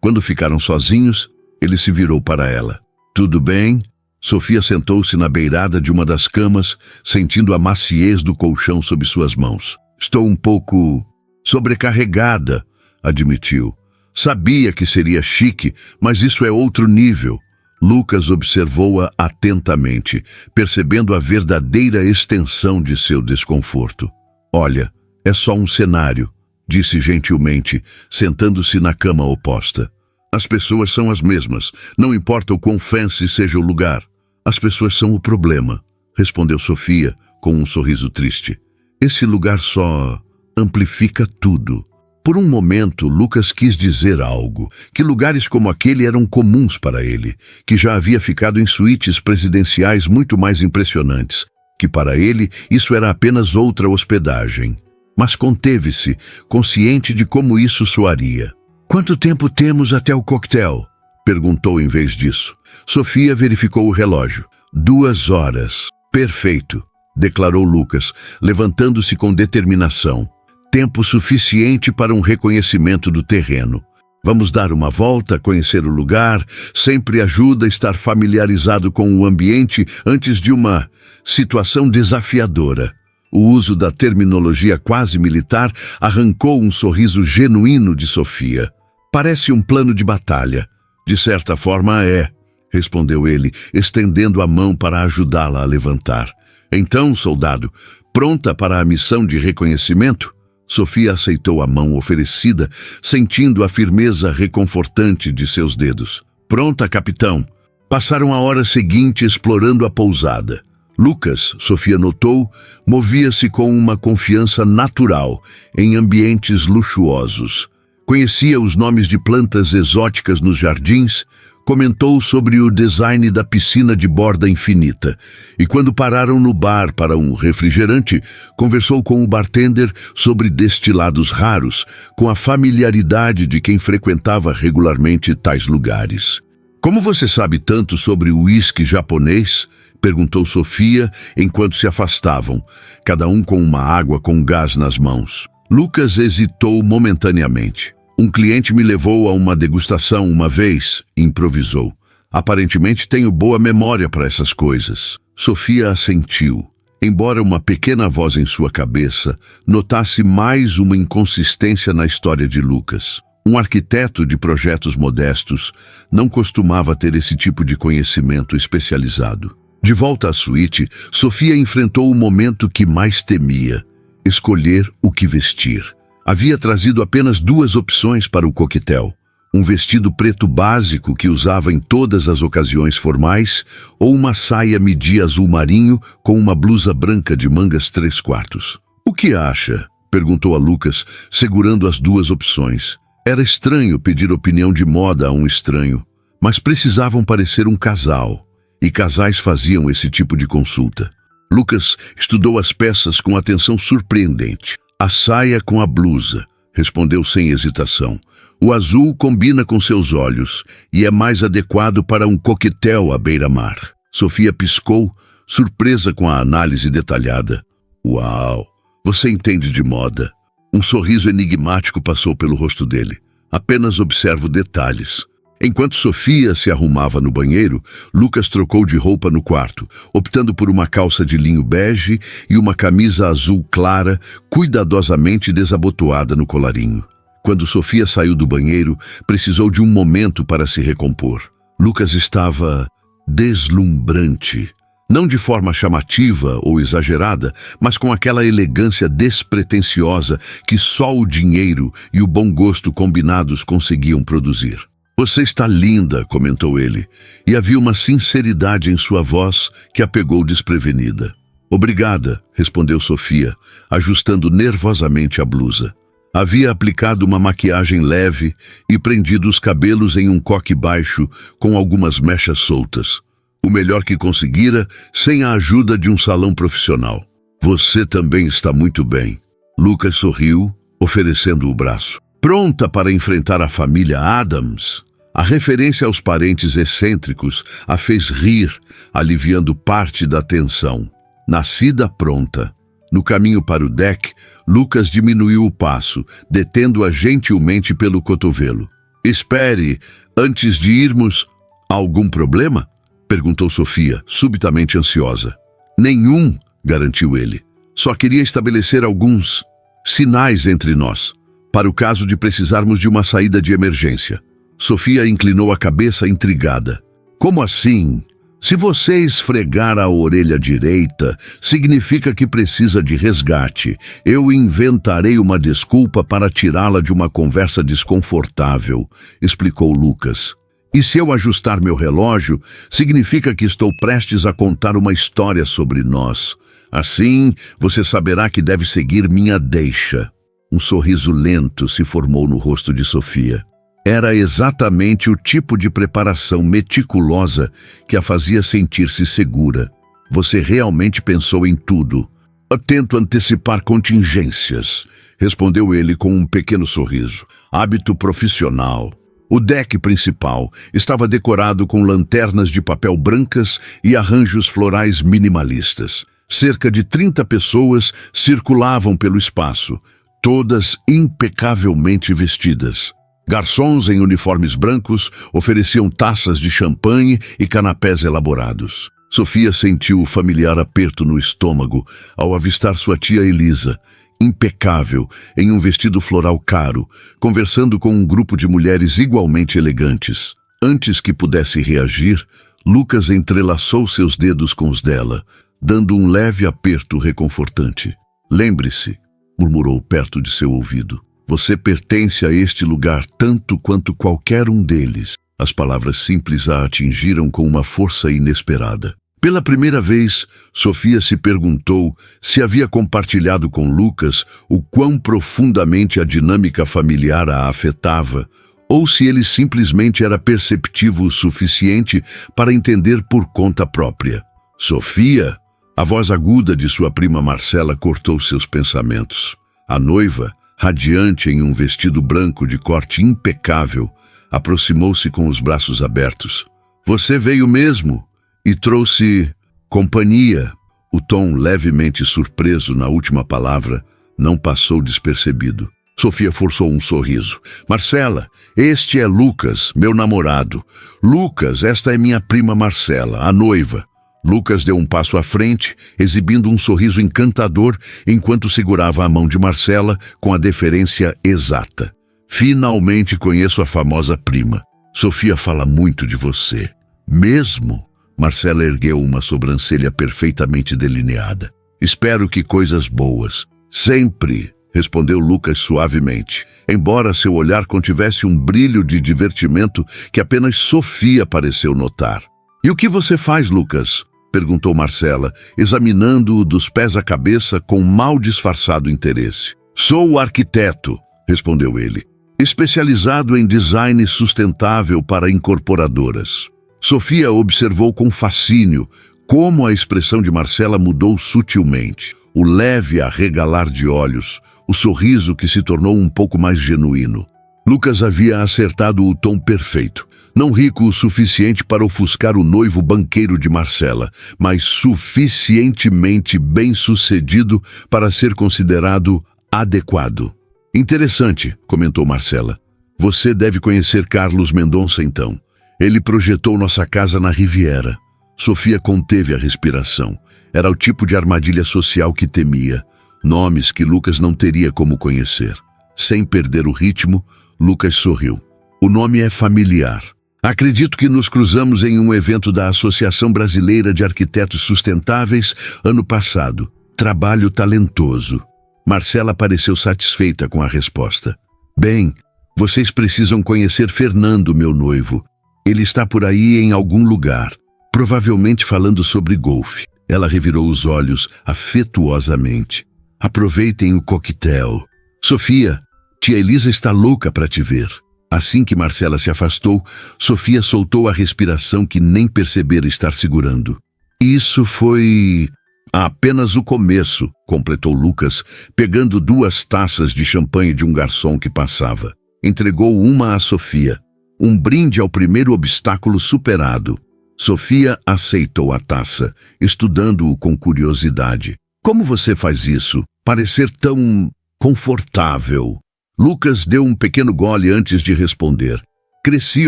[SPEAKER 1] Quando ficaram sozinhos, ele se virou para ela. Tudo bem? Sofia sentou-se na beirada de uma das camas, sentindo a maciez do colchão sob suas mãos. Estou um pouco sobrecarregada, admitiu. Sabia que seria chique, mas isso é outro nível. Lucas observou-a atentamente, percebendo a verdadeira extensão de seu desconforto. Olha, é só um cenário, disse gentilmente, sentando-se na cama oposta. As pessoas são as mesmas, não importa o quão fancy seja o lugar. As pessoas são o problema, respondeu Sofia com um sorriso triste. Esse lugar só amplifica tudo. Por um momento, Lucas quis dizer algo, que lugares como aquele eram comuns para ele, que já havia ficado em suítes presidenciais muito mais impressionantes, que para ele isso era apenas outra hospedagem. Mas conteve-se, consciente de como isso soaria. Quanto tempo temos até o coquetel? Perguntou em vez disso. Sofia verificou o relógio. 2 horas. Perfeito, declarou Lucas, levantando-se com determinação. Tempo suficiente para um reconhecimento do terreno. Vamos dar uma volta, conhecer o lugar. Sempre ajuda a estar familiarizado com o ambiente antes de uma situação desafiadora. O uso da terminologia quase militar arrancou um sorriso genuíno de Sofia. Parece um plano de batalha. De certa forma é, respondeu ele, estendendo a mão para ajudá-la a levantar. Então, soldado, pronta para a missão de reconhecimento? Sofia aceitou a mão oferecida, sentindo a firmeza reconfortante de seus dedos. Pronta, capitão. Passaram a hora seguinte explorando a pousada. Lucas, Sofia notou, movia-se com uma confiança natural em ambientes luxuosos. Conhecia os nomes de plantas exóticas nos jardins, comentou sobre o design da piscina de borda infinita e, quando pararam no bar para um refrigerante, conversou com o bartender sobre destilados raros, com a familiaridade de quem frequentava regularmente tais lugares. Como você sabe tanto sobre o uísque japonês? Perguntou Sofia enquanto se afastavam, cada um com uma água com gás nas mãos. Lucas hesitou momentaneamente. Um cliente me levou a uma degustação uma vez, improvisou. Aparentemente tenho boa memória para essas coisas. Sofia assentiu. Embora uma pequena voz em sua cabeça notasse mais uma inconsistência na história de Lucas. Um arquiteto de projetos modestos não costumava ter esse tipo de conhecimento especializado. De volta à suíte, Sofia enfrentou o momento que mais temia: escolher o que vestir. Havia trazido apenas 2 opções para o coquetel: um vestido preto básico que usava em todas as ocasiões formais ou uma saia midi azul marinho com uma blusa branca de mangas 3/4. O que acha? Perguntou a Lucas, segurando as 2 opções. Era estranho pedir opinião de moda a um estranho, mas precisavam parecer um casal, e casais faziam esse tipo de consulta. Lucas estudou as peças com atenção surpreendente. A saia com a blusa, respondeu sem hesitação. O azul combina com seus olhos e é mais adequado para um coquetel à beira-mar. Sofia piscou, surpresa com a análise detalhada. Uau, você entende de moda. Um sorriso enigmático passou pelo rosto dele. Apenas observo detalhes. Enquanto Sofia se arrumava no banheiro, Lucas trocou de roupa no quarto, optando por uma calça de linho bege e uma camisa azul clara, cuidadosamente desabotoada no colarinho. Quando Sofia saiu do banheiro, precisou de um momento para se recompor. Lucas estava deslumbrante. Não de forma chamativa ou exagerada, mas com aquela elegância despretensiosa que só o dinheiro e o bom gosto combinados conseguiam produzir. Você está linda, comentou ele, e havia uma sinceridade em sua voz que a pegou desprevenida. Obrigada, respondeu Sofia, ajustando nervosamente a blusa. Havia aplicado uma maquiagem leve e prendido os cabelos em um coque baixo com algumas mechas soltas. O melhor que conseguira, sem a ajuda de um salão profissional. Você também está muito bem. Lucas sorriu, oferecendo o braço. Pronta para enfrentar a família Adams? A referência aos parentes excêntricos a fez rir, aliviando parte da tensão. Nascida pronta. No caminho para o deck, Lucas diminuiu o passo, detendo-a gentilmente pelo cotovelo. Espere, antes de irmos... Algum problema? Perguntou Sofia, subitamente ansiosa. Nenhum, garantiu ele. Só queria estabelecer alguns sinais entre nós, para o caso de precisarmos de uma saída de emergência. Sofia inclinou a cabeça intrigada. Como assim? Se você esfregar a orelha direita, significa que precisa de resgate. Eu inventarei uma desculpa para tirá-la de uma conversa desconfortável, explicou Lucas. E se eu ajustar meu relógio, significa que estou prestes a contar uma história sobre nós. Assim, você saberá que deve seguir minha deixa. Um sorriso lento se formou no rosto de Sofia. Era exatamente o tipo de preparação meticulosa que a fazia sentir-se segura. Você realmente pensou em tudo. Eu tento antecipar contingências, respondeu ele com um pequeno sorriso. Hábito profissional. O deck principal estava decorado com lanternas de papel brancas e arranjos florais minimalistas. Cerca de 30 pessoas circulavam pelo espaço, todas impecavelmente vestidas. Garçons em uniformes brancos ofereciam taças de champanhe e canapés elaborados. Sofia sentiu o familiar aperto no estômago ao avistar sua tia Elisa, impecável, em um vestido floral caro, conversando com um grupo de mulheres igualmente elegantes. Antes que pudesse reagir, Lucas entrelaçou seus dedos com os dela, dando um leve aperto reconfortante. Lembre-se, murmurou perto de seu ouvido. Você pertence a este lugar tanto quanto qualquer um deles. As palavras simples a atingiram com uma força inesperada. Pela primeira vez, Sofia se perguntou se havia compartilhado com Lucas o quão profundamente a dinâmica familiar a afetava, ou se ele simplesmente era perceptivo o suficiente para entender por conta própria. Sofia, a voz aguda de sua prima Marcela cortou seus pensamentos. A noiva, radiante em um vestido branco de corte impecável, aproximou-se com os braços abertos. Você veio mesmo e trouxe companhia. O tom levemente surpreso na última palavra não passou despercebido. Sofia forçou um sorriso. Marcela, este é Lucas, meu namorado. Lucas, esta é minha prima Marcela, a noiva. Lucas deu um passo à frente, exibindo um sorriso encantador enquanto segurava a mão de Marcela com a deferência exata. Finalmente conheço a famosa prima. Sofia fala muito de você. Mesmo? Marcela ergueu uma sobrancelha perfeitamente delineada. Espero que coisas boas. Sempre, respondeu Lucas suavemente, embora seu olhar contivesse um brilho de divertimento que apenas Sofia pareceu notar. E o que você faz, Lucas? Perguntou Marcela, examinando-o dos pés à cabeça com mal disfarçado interesse. Sou o arquiteto, respondeu ele, especializado em design sustentável para incorporadoras. Sofia observou com fascínio como a expressão de Marcela mudou sutilmente. O leve arregalar de olhos, o sorriso que se tornou um pouco mais genuíno. Lucas havia acertado o tom perfeito. Não rico o suficiente para ofuscar o noivo banqueiro de Marcela, mas suficientemente bem-sucedido para ser considerado adequado. Interessante, comentou Marcela. Você deve conhecer Carlos Mendonça, então. Ele projetou nossa casa na Riviera. Sofia conteve a respiração. Era o tipo de armadilha social que temia. Nomes que Lucas não teria como conhecer. Sem perder o ritmo, Lucas sorriu. O nome é familiar. Acredito que nos cruzamos em um evento da Associação Brasileira de Arquitetos Sustentáveis ano passado. Trabalho talentoso. Marcela pareceu satisfeita com a resposta. Bem, vocês precisam conhecer Fernando, meu noivo. Ele está por aí em algum lugar, provavelmente falando sobre golfe. Ela revirou os olhos afetuosamente. Aproveitem o coquetel. Sofia, tia Elisa está louca para te ver. Assim que Marcela se afastou, Sofia soltou a respiração que nem percebera estar segurando. Isso foi apenas o começo, completou Lucas, pegando 2 taças de champanhe de um garçom que passava. Entregou uma a Sofia. Um brinde ao primeiro obstáculo superado. Sofia aceitou a taça, estudando-o com curiosidade. Como você faz isso? Parecer tão confortável. Lucas deu um pequeno gole antes de responder. Cresci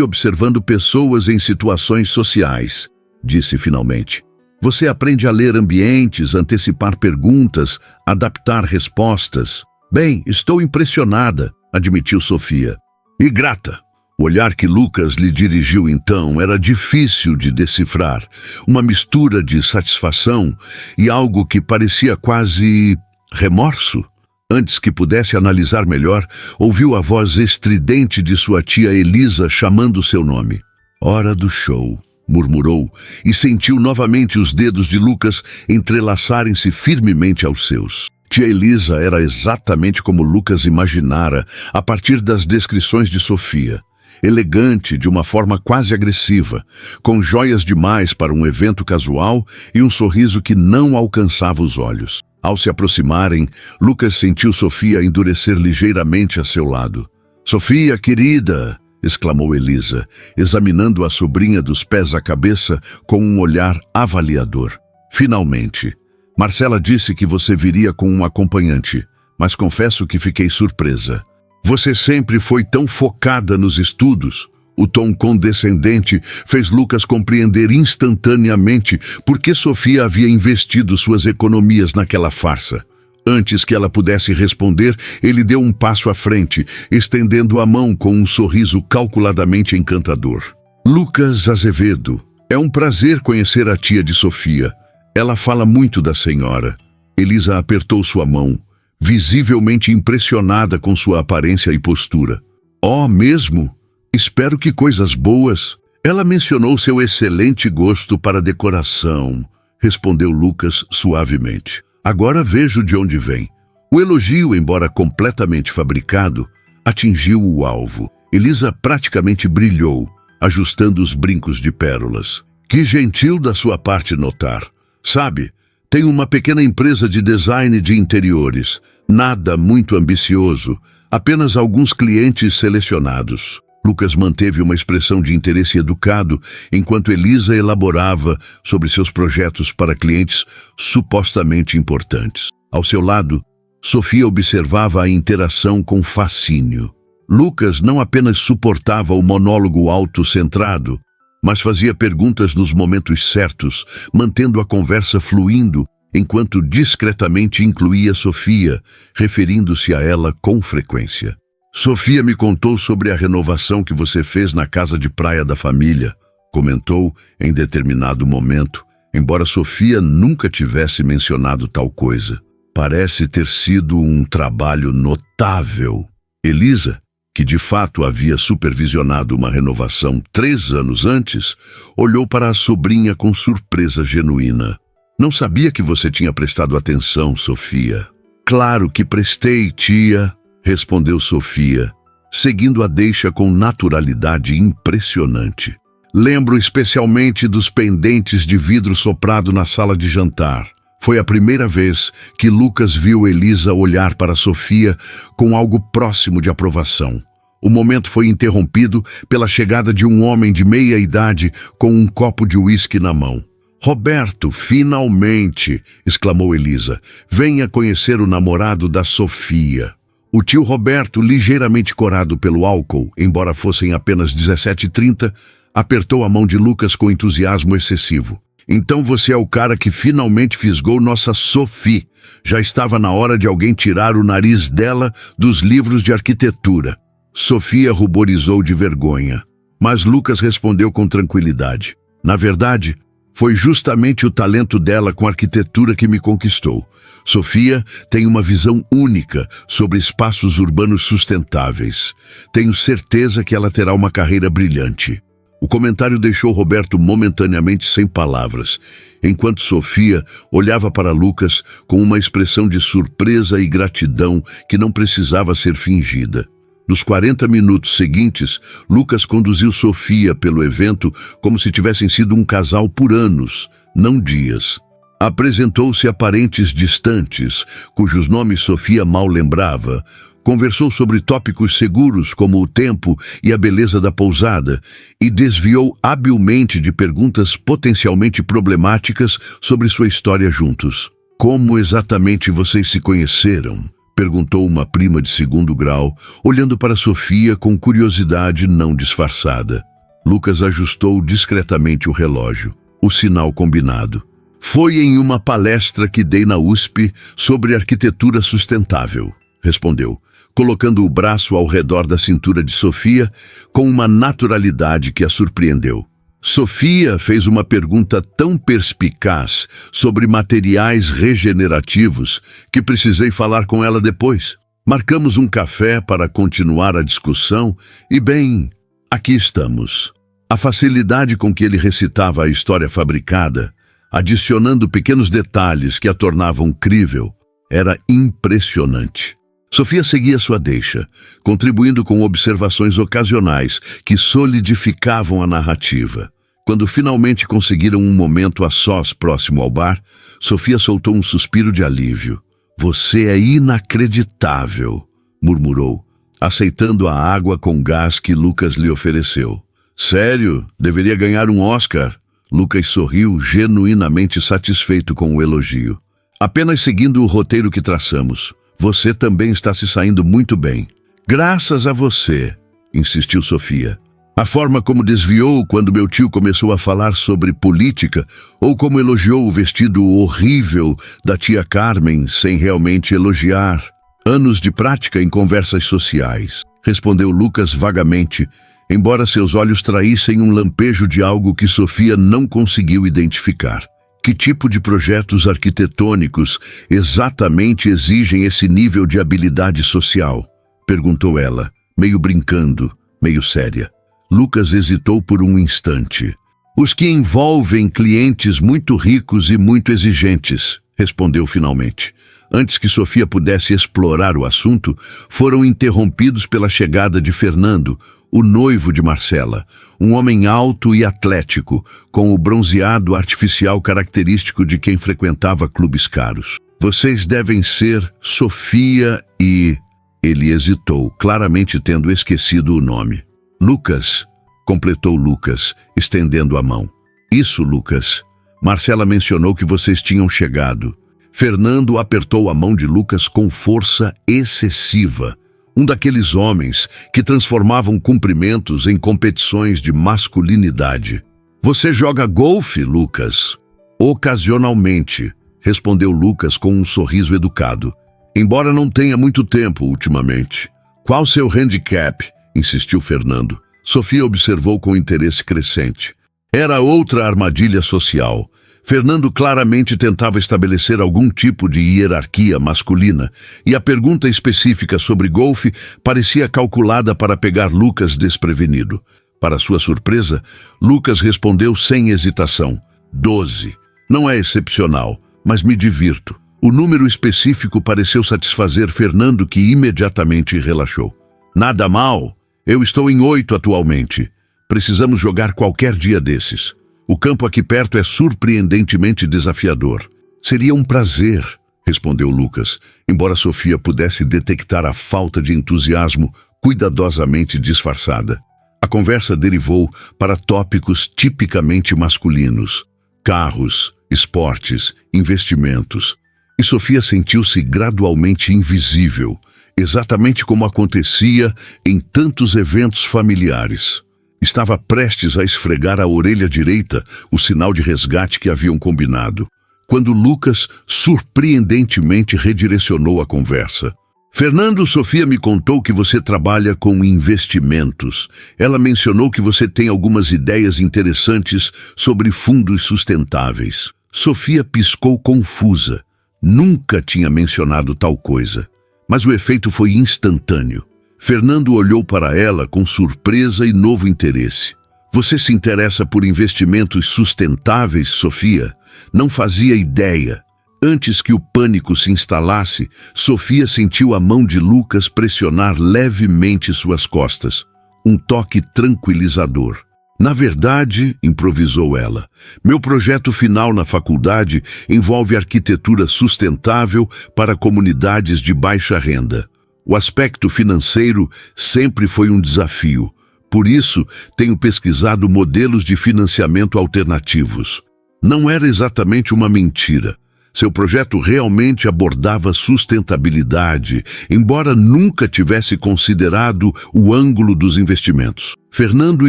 [SPEAKER 1] observando pessoas em situações sociais, disse finalmente. Você aprende a ler ambientes, antecipar perguntas, adaptar respostas. Bem, estou impressionada, admitiu Sofia. E grata. O olhar que Lucas lhe dirigiu então era difícil de decifrar, uma mistura de satisfação e algo que parecia quase remorso. Antes que pudesse analisar melhor, ouviu a voz estridente de sua tia Elisa chamando seu nome. "Hora do show", murmurou, e sentiu novamente os dedos de Lucas entrelaçarem-se firmemente aos seus. Tia Elisa era exatamente como Lucas imaginara a partir das descrições de Sofia. Elegante de uma forma quase agressiva, com joias demais para um evento casual e um sorriso que não alcançava os olhos. Ao se aproximarem, Lucas sentiu Sofia endurecer ligeiramente a seu lado. "Sofia, querida!" exclamou Elisa, examinando a sobrinha dos pés à cabeça com um olhar avaliador. "Finalmente! Marcela disse que você viria com um acompanhante, mas confesso que fiquei surpresa. Você sempre foi tão focada nos estudos." O tom condescendente fez Lucas compreender instantaneamente por que Sofia havia investido suas economias naquela farsa. Antes que ela pudesse responder, ele deu um passo à frente, estendendo a mão com um sorriso calculadamente encantador. "Lucas Azevedo, é um prazer conhecer a tia de Sofia. Ela fala muito da senhora." Elisa apertou sua mão, visivelmente impressionada com sua aparência e postura. "Oh, mesmo? Espero que coisas boas." "Ela mencionou seu excelente gosto para decoração", respondeu Lucas suavemente. "Agora vejo de onde vem." O elogio, embora completamente fabricado, atingiu o alvo. Elisa praticamente brilhou, ajustando os brincos de pérolas. "Que gentil da sua parte notar. Sabe, tenho uma pequena empresa de design de interiores. Nada muito ambicioso, apenas alguns clientes selecionados." Lucas manteve uma expressão de interesse educado enquanto Elisa elaborava sobre seus projetos para clientes supostamente importantes. Ao seu lado, Sofia observava a interação com fascínio. Lucas não apenas suportava o monólogo autocentrado, mas fazia perguntas nos momentos certos, mantendo a conversa fluindo, enquanto discretamente incluía Sofia, referindo-se a ela com frequência. "Sofia me contou sobre a renovação que você fez na casa de praia da família", comentou em determinado momento, embora Sofia nunca tivesse mencionado tal coisa. "Parece ter sido um trabalho notável." Elisa, que de fato havia supervisionado uma renovação 3 anos antes, olhou para a sobrinha com surpresa genuína. "Não sabia que você tinha prestado atenção, Sofia." "Claro que prestei, tia", respondeu Sofia, seguindo a deixa com naturalidade impressionante. "Lembro especialmente dos pendentes de vidro soprado na sala de jantar." Foi a primeira vez que Lucas viu Elisa olhar para Sofia com algo próximo de aprovação. O momento foi interrompido pela chegada de um homem de meia idade com um copo de uísque na mão. "Roberto, finalmente!" exclamou Elisa. "Venha conhecer o namorado da Sofia." O tio Roberto, ligeiramente corado pelo álcool, embora fossem apenas 17h30, apertou a mão de Lucas com entusiasmo excessivo. "Então você é o cara que finalmente fisgou nossa Sophie. Já estava na hora de alguém tirar o nariz dela dos livros de arquitetura." Sofia ruborizou de vergonha, mas Lucas respondeu com tranquilidade. "Na verdade, foi justamente o talento dela com arquitetura que me conquistou. Sofia tem uma visão única sobre espaços urbanos sustentáveis. Tenho certeza que ela terá uma carreira brilhante." O comentário deixou Roberto momentaneamente sem palavras, enquanto Sofia olhava para Lucas com uma expressão de surpresa e gratidão que não precisava ser fingida. Nos 40 minutos seguintes, Lucas conduziu Sofia pelo evento como se tivessem sido um casal por anos, não dias. Apresentou-se a parentes distantes, cujos nomes Sofia mal lembrava. Conversou sobre tópicos seguros como o tempo e a beleza da pousada e desviou habilmente de perguntas potencialmente problemáticas sobre sua história juntos. "Como exatamente vocês se conheceram?" perguntou uma prima de 2º grau, olhando para Sofia com curiosidade não disfarçada. Lucas ajustou discretamente o relógio, o sinal combinado. "Foi em uma palestra que dei na USP sobre arquitetura sustentável", respondeu, colocando o braço ao redor da cintura de Sofia com uma naturalidade que a surpreendeu. Sofia fez uma pergunta tão perspicaz sobre materiais regenerativos que precisei falar com ela depois. Marcamos um café para continuar a discussão e, bem, aqui estamos. A facilidade com que ele recitava a história fabricada, adicionando pequenos detalhes que a tornavam crível, era impressionante. Sofia seguia sua deixa, contribuindo com observações ocasionais que solidificavam a narrativa. Quando finalmente conseguiram um momento a sós próximo ao bar, Sofia soltou um suspiro de alívio. "Você é inacreditável", murmurou, aceitando a água com gás que Lucas lhe ofereceu. "Sério? Deveria ganhar um Oscar?" Lucas sorriu, genuinamente satisfeito com o elogio. "Apenas seguindo o roteiro que traçamos. Você também está se saindo muito bem." "Graças a você", insistiu Sofia. "A forma como desviou quando meu tio começou a falar sobre política, ou como elogiou o vestido horrível da tia Carmen sem realmente elogiar. Anos de prática em conversas sociais", respondeu Lucas vagamente, embora seus olhos traíssem um lampejo de algo que Sofia não conseguiu identificar. "Que tipo de projetos arquitetônicos exatamente exigem esse nível de habilidade social?" perguntou ela, meio brincando, meio séria. Lucas hesitou por um instante. "Os que envolvem clientes muito ricos e muito exigentes", respondeu finalmente. Antes que Sofia pudesse explorar o assunto, foram interrompidos pela chegada de Fernando, o noivo de Marcela, um homem alto e atlético, com o bronzeado artificial característico de quem frequentava clubes caros. "Vocês devem ser Sofia e..." Ele hesitou, claramente tendo esquecido o nome. "Lucas", completou Lucas, estendendo a mão. "Isso, Lucas. Marcela mencionou que vocês tinham chegado." Fernando apertou a mão de Lucas com força excessiva. Um daqueles homens que transformavam cumprimentos em competições de masculinidade. "Você joga golfe, Lucas?" "Ocasionalmente", respondeu Lucas com um sorriso educado. "Embora não tenha muito tempo ultimamente." "Qual seu handicap?" insistiu Fernando. Sofia observou com interesse crescente. Era outra armadilha social. Fernando claramente tentava estabelecer algum tipo de hierarquia masculina, e a pergunta específica sobre golfe parecia calculada para pegar Lucas desprevenido. Para sua surpresa, Lucas respondeu sem hesitação. 12. "Não é excepcional, mas me divirto." O número específico pareceu satisfazer Fernando, que imediatamente relaxou. "Nada mal. Eu estou em 8 atualmente. Precisamos jogar qualquer dia desses. O campo aqui perto é surpreendentemente desafiador." "Seria um prazer", respondeu Lucas, embora Sofia pudesse detectar a falta de entusiasmo cuidadosamente disfarçada. A conversa derivou para tópicos tipicamente masculinos: carros, esportes, investimentos. E Sofia sentiu-se gradualmente invisível, exatamente como acontecia em tantos eventos familiares. Estava prestes a esfregar a orelha direita, o sinal de resgate que haviam combinado, quando Lucas surpreendentemente redirecionou a conversa. "Fernando, Sofia me contou que você trabalha com investimentos. Ela mencionou que você tem algumas ideias interessantes sobre fundos sustentáveis." Sofia piscou confusa. Nunca tinha mencionado tal coisa. Mas o efeito foi instantâneo. Fernando olhou para ela com surpresa e novo interesse. "Você se interessa por investimentos sustentáveis, Sofia?" Não fazia ideia. Antes que o pânico se instalasse, Sofia sentiu a mão de Lucas pressionar levemente suas costas. Um toque tranquilizador. "Na verdade", improvisou ela, "meu projeto final na faculdade envolve arquitetura sustentável para comunidades de baixa renda. O aspecto financeiro sempre foi um desafio. Por isso, tenho pesquisado modelos de financiamento alternativos." Não era exatamente uma mentira. Seu projeto realmente abordava sustentabilidade, embora nunca tivesse considerado o ângulo dos investimentos. Fernando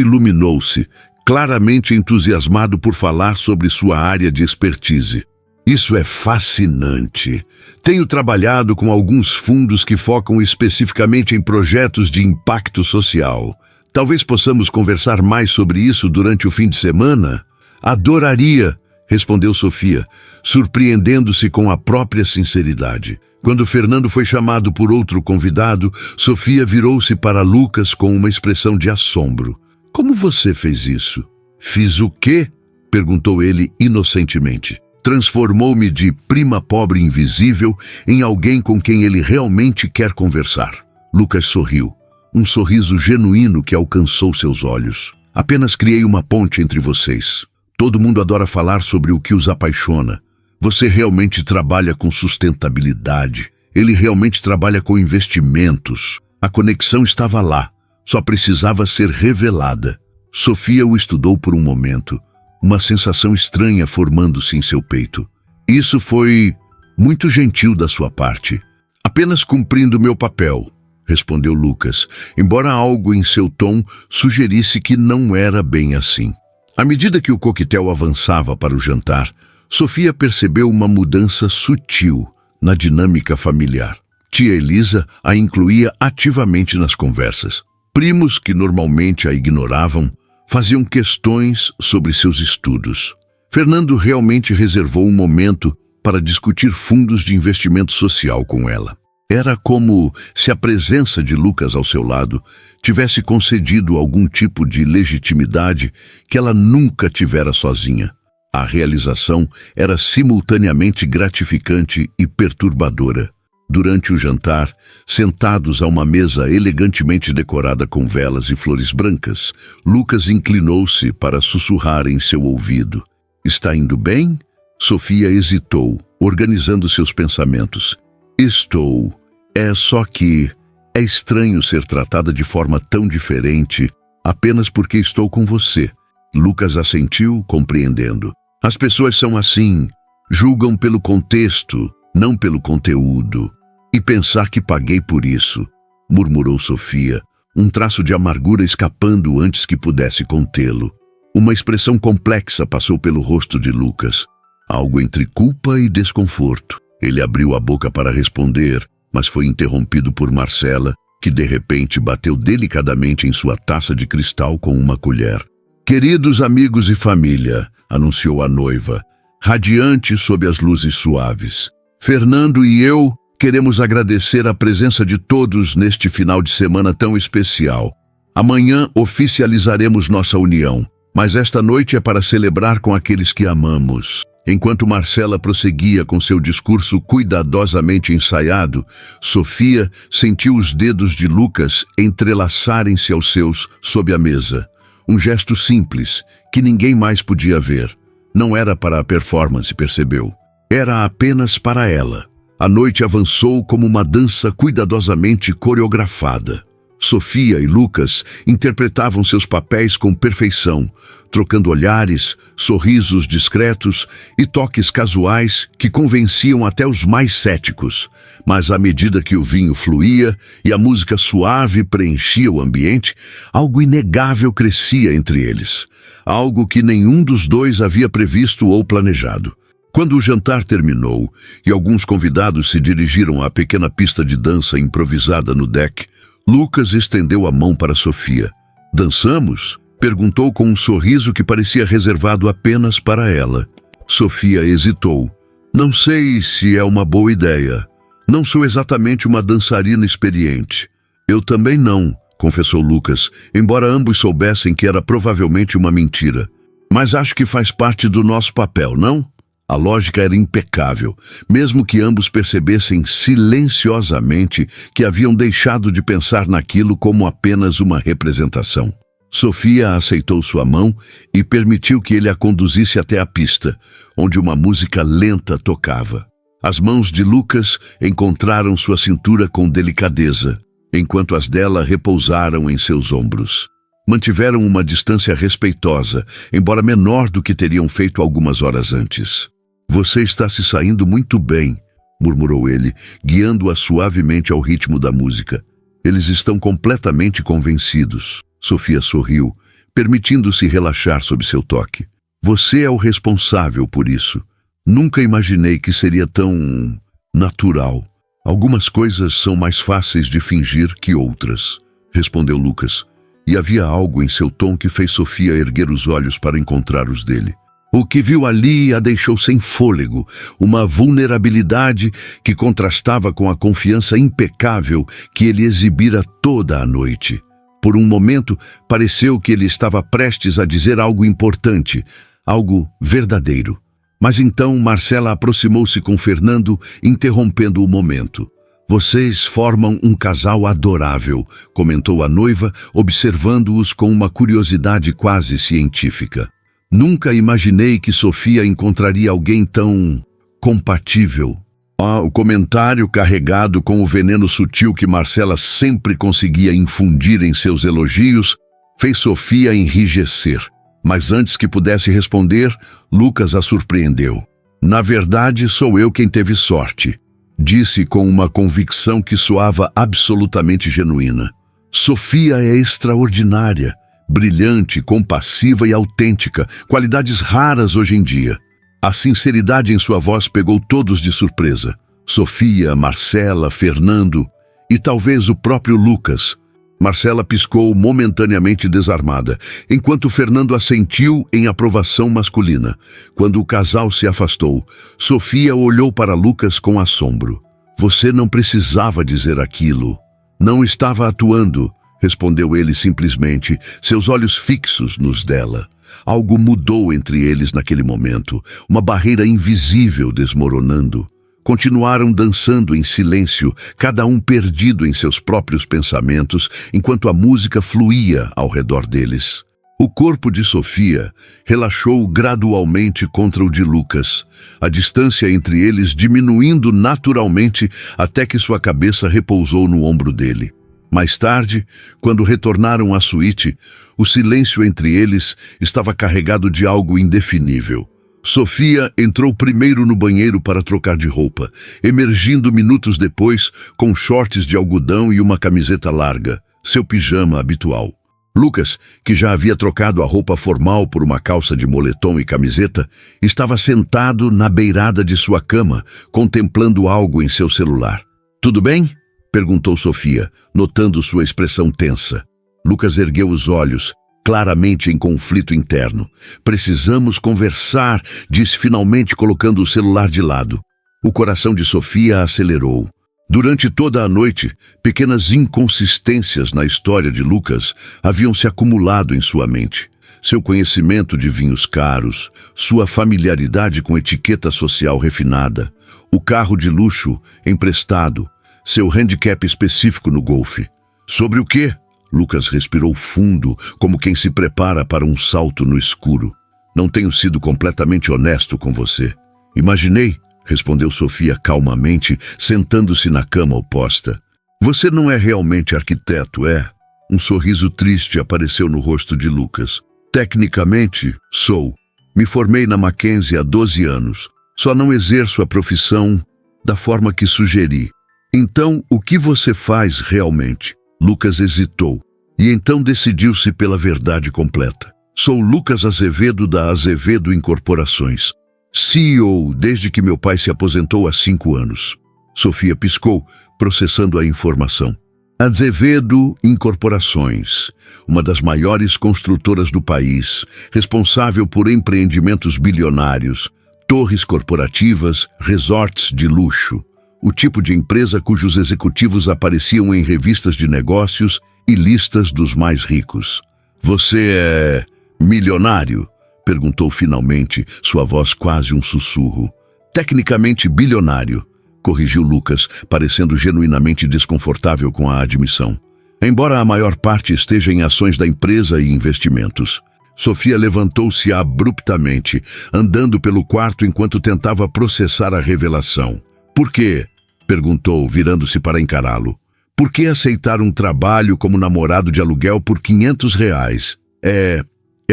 [SPEAKER 1] iluminou-se, claramente entusiasmado por falar sobre sua área de expertise. Isso é fascinante. Tenho trabalhado com alguns fundos que focam especificamente em projetos de impacto social. Talvez possamos conversar mais sobre isso durante o fim de semana? Adoraria, respondeu Sofia, surpreendendo-se com a própria sinceridade. Quando Fernando foi chamado por outro convidado, Sofia virou-se para Lucas com uma expressão de assombro. Como você fez isso? Fiz o quê? Perguntou ele inocentemente. Transformou-me de prima pobre invisível em alguém com quem ele realmente quer conversar. Lucas sorriu. Um sorriso genuíno que alcançou seus olhos. Apenas criei uma ponte entre vocês. Todo mundo adora falar sobre o que os apaixona. Você realmente trabalha com sustentabilidade. Ele realmente trabalha com investimentos. A conexão estava lá. Só precisava ser revelada. Sofia o estudou por um momento. Uma sensação estranha formando-se em seu peito. Isso foi muito gentil da sua parte. Apenas cumprindo meu papel, respondeu Lucas, embora algo em seu tom sugerisse que não era bem assim. À medida que o coquetel avançava para o jantar, Sofia percebeu uma mudança sutil na dinâmica familiar. Tia Elisa a incluía ativamente nas conversas. Primos que normalmente a ignoravam faziam questões sobre seus estudos. Fernando realmente reservou um momento para discutir fundos de investimento social com ela. Era como se a presença de Lucas ao seu lado tivesse concedido algum tipo de legitimidade que ela nunca tivera sozinha. A realização era simultaneamente gratificante e perturbadora. Durante o jantar, sentados a uma mesa elegantemente decorada com velas e flores brancas, Lucas inclinou-se para sussurrar em seu ouvido. Está indo bem? Sofia hesitou, organizando seus pensamentos. Estou. É só que é estranho ser tratada de forma tão diferente apenas porque estou com você. Lucas assentiu, compreendendo. As pessoas são assim, julgam pelo contexto, não pelo conteúdo. E pensar que paguei por isso, murmurou Sofia, um traço de amargura escapando antes que pudesse contê-lo. Uma expressão complexa passou pelo rosto de Lucas, algo entre culpa e desconforto. Ele abriu a boca para responder, mas foi interrompido por Marcela, que de repente bateu delicadamente em sua taça de cristal com uma colher. Queridos amigos e família, anunciou a noiva, radiante sob as luzes suaves. Fernando e eu queremos agradecer a presença de todos neste final de semana tão especial. Amanhã oficializaremos nossa união, mas esta noite é para celebrar com aqueles que amamos. Enquanto Marcela prosseguia com seu discurso cuidadosamente ensaiado, Sofia sentiu os dedos de Lucas entrelaçarem-se aos seus sob a mesa. Um gesto simples, que ninguém mais podia ver. Não era para a performance, percebeu. Era apenas para ela. A noite avançou como uma dança cuidadosamente coreografada. Sofia e Lucas interpretavam seus papéis com perfeição, trocando olhares, sorrisos discretos e toques casuais que convenciam até os mais céticos. Mas à medida que o vinho fluía e a música suave preenchia o ambiente, algo inegável crescia entre eles. Algo que nenhum dos dois havia previsto ou planejado. Quando o jantar terminou e alguns convidados se dirigiram à pequena pista de dança improvisada no deck, Lucas estendeu a mão para Sofia. Dançamos? Perguntou com um sorriso que parecia reservado apenas para ela. Sofia hesitou. Não sei se é uma boa ideia. Não sou exatamente uma dançarina experiente. Eu também não, confessou Lucas, embora ambos soubessem que era provavelmente uma mentira. Mas acho que faz parte do nosso papel, não? A lógica era impecável, mesmo que ambos percebessem silenciosamente que haviam deixado de pensar naquilo como apenas uma representação. Sofia aceitou sua mão e permitiu que ele a conduzisse até a pista, onde uma música lenta tocava. As mãos de Lucas encontraram sua cintura com delicadeza, enquanto as dela repousaram em seus ombros. Mantiveram uma distância respeitosa, embora menor do que teriam feito algumas horas antes. Você está se saindo muito bem, murmurou ele, guiando-a suavemente ao ritmo da música. Eles estão completamente convencidos. Sofia sorriu, permitindo-se relaxar sob seu toque. Você é o responsável por isso. Nunca imaginei que seria tão natural. Algumas coisas são mais fáceis de fingir que outras, respondeu Lucas, e havia algo em seu tom que fez Sofia erguer os olhos para encontrar os dele. O que viu ali a deixou sem fôlego, uma vulnerabilidade que contrastava com a confiança impecável que ele exibira toda a noite. Por um momento, pareceu que ele estava prestes a dizer algo importante, algo verdadeiro. Mas então Marcela aproximou-se com Fernando, interrompendo o momento. Vocês formam um casal adorável, comentou a noiva, observando-os com uma curiosidade quase científica. Nunca imaginei que Sofia encontraria alguém tão compatível. O comentário, carregado com o veneno sutil que Marcela sempre conseguia infundir em seus elogios, fez Sofia enrijecer. Mas antes que pudesse responder, Lucas a surpreendeu. Na verdade, sou eu quem teve sorte, disse com uma convicção que soava absolutamente genuína. Sofia é extraordinária, brilhante, compassiva e autêntica, qualidades raras hoje em dia. A sinceridade em sua voz pegou todos de surpresa. Sofia, Marcela, Fernando e talvez o próprio Lucas. Marcela piscou momentaneamente desarmada, enquanto Fernando assentiu em aprovação masculina. Quando o casal se afastou, Sofia olhou para Lucas com assombro. Você não precisava dizer aquilo. Não estava atuando, respondeu ele simplesmente, seus olhos fixos nos dela. Algo mudou entre eles naquele momento, uma barreira invisível desmoronando. Continuaram dançando em silêncio, cada um perdido em seus próprios pensamentos, enquanto a música fluía ao redor deles. O corpo de Sofia relaxou gradualmente contra o de Lucas, a distância entre eles diminuindo naturalmente até que sua cabeça repousou no ombro dele. Mais tarde, quando retornaram à suíte, o silêncio entre eles estava carregado de algo indefinível. Sofia entrou primeiro no banheiro para trocar de roupa, emergindo minutos depois com shorts de algodão e uma camiseta larga, seu pijama habitual. Lucas, que já havia trocado a roupa formal por uma calça de moletom e camiseta, estava sentado na beirada de sua cama, contemplando algo em seu celular. "Tudo bem?" perguntou Sofia, notando sua expressão tensa. Lucas ergueu os olhos, claramente em conflito interno. "Precisamos conversar", disse finalmente colocando o celular de lado. O coração de Sofia acelerou. Durante toda a noite, pequenas inconsistências na história de Lucas haviam se acumulado em sua mente. Seu conhecimento de vinhos caros, sua familiaridade com etiqueta social refinada, o carro de luxo emprestado, seu handicap específico no golfe. Sobre o quê? Lucas respirou fundo, como quem se prepara para um salto no escuro. "Não tenho sido completamente honesto com você." "Imaginei", respondeu Sofia calmamente, sentando-se na cama oposta. "Você não é realmente arquiteto, é?" Um sorriso triste apareceu no rosto de Lucas. "Tecnicamente, sou. Me formei na Mackenzie há 12 anos. Só não exerço a profissão da forma que sugeri." "Então, o que você faz realmente?" Lucas hesitou, e então decidiu-se pela verdade completa. "Sou Lucas Azevedo da Azevedo Incorporações. CEO desde que meu pai se aposentou há 5 anos. Sofia piscou, processando a informação. Azevedo Incorporações, uma das maiores construtoras do país, responsável por empreendimentos bilionários, torres corporativas, resorts de luxo. O tipo de empresa cujos executivos apareciam em revistas de negócios e listas dos mais ricos. "Você é milionário?" perguntou finalmente, sua voz quase um sussurro. "Tecnicamente bilionário", corrigiu Lucas, parecendo genuinamente desconfortável com a admissão. "Embora a maior parte esteja em ações da empresa e investimentos." Sofia levantou-se abruptamente, andando pelo quarto enquanto tentava processar a revelação. "Por quê?" perguntou, virando-se para encará-lo. "Por que aceitar um trabalho como namorado de aluguel por R$ 500? É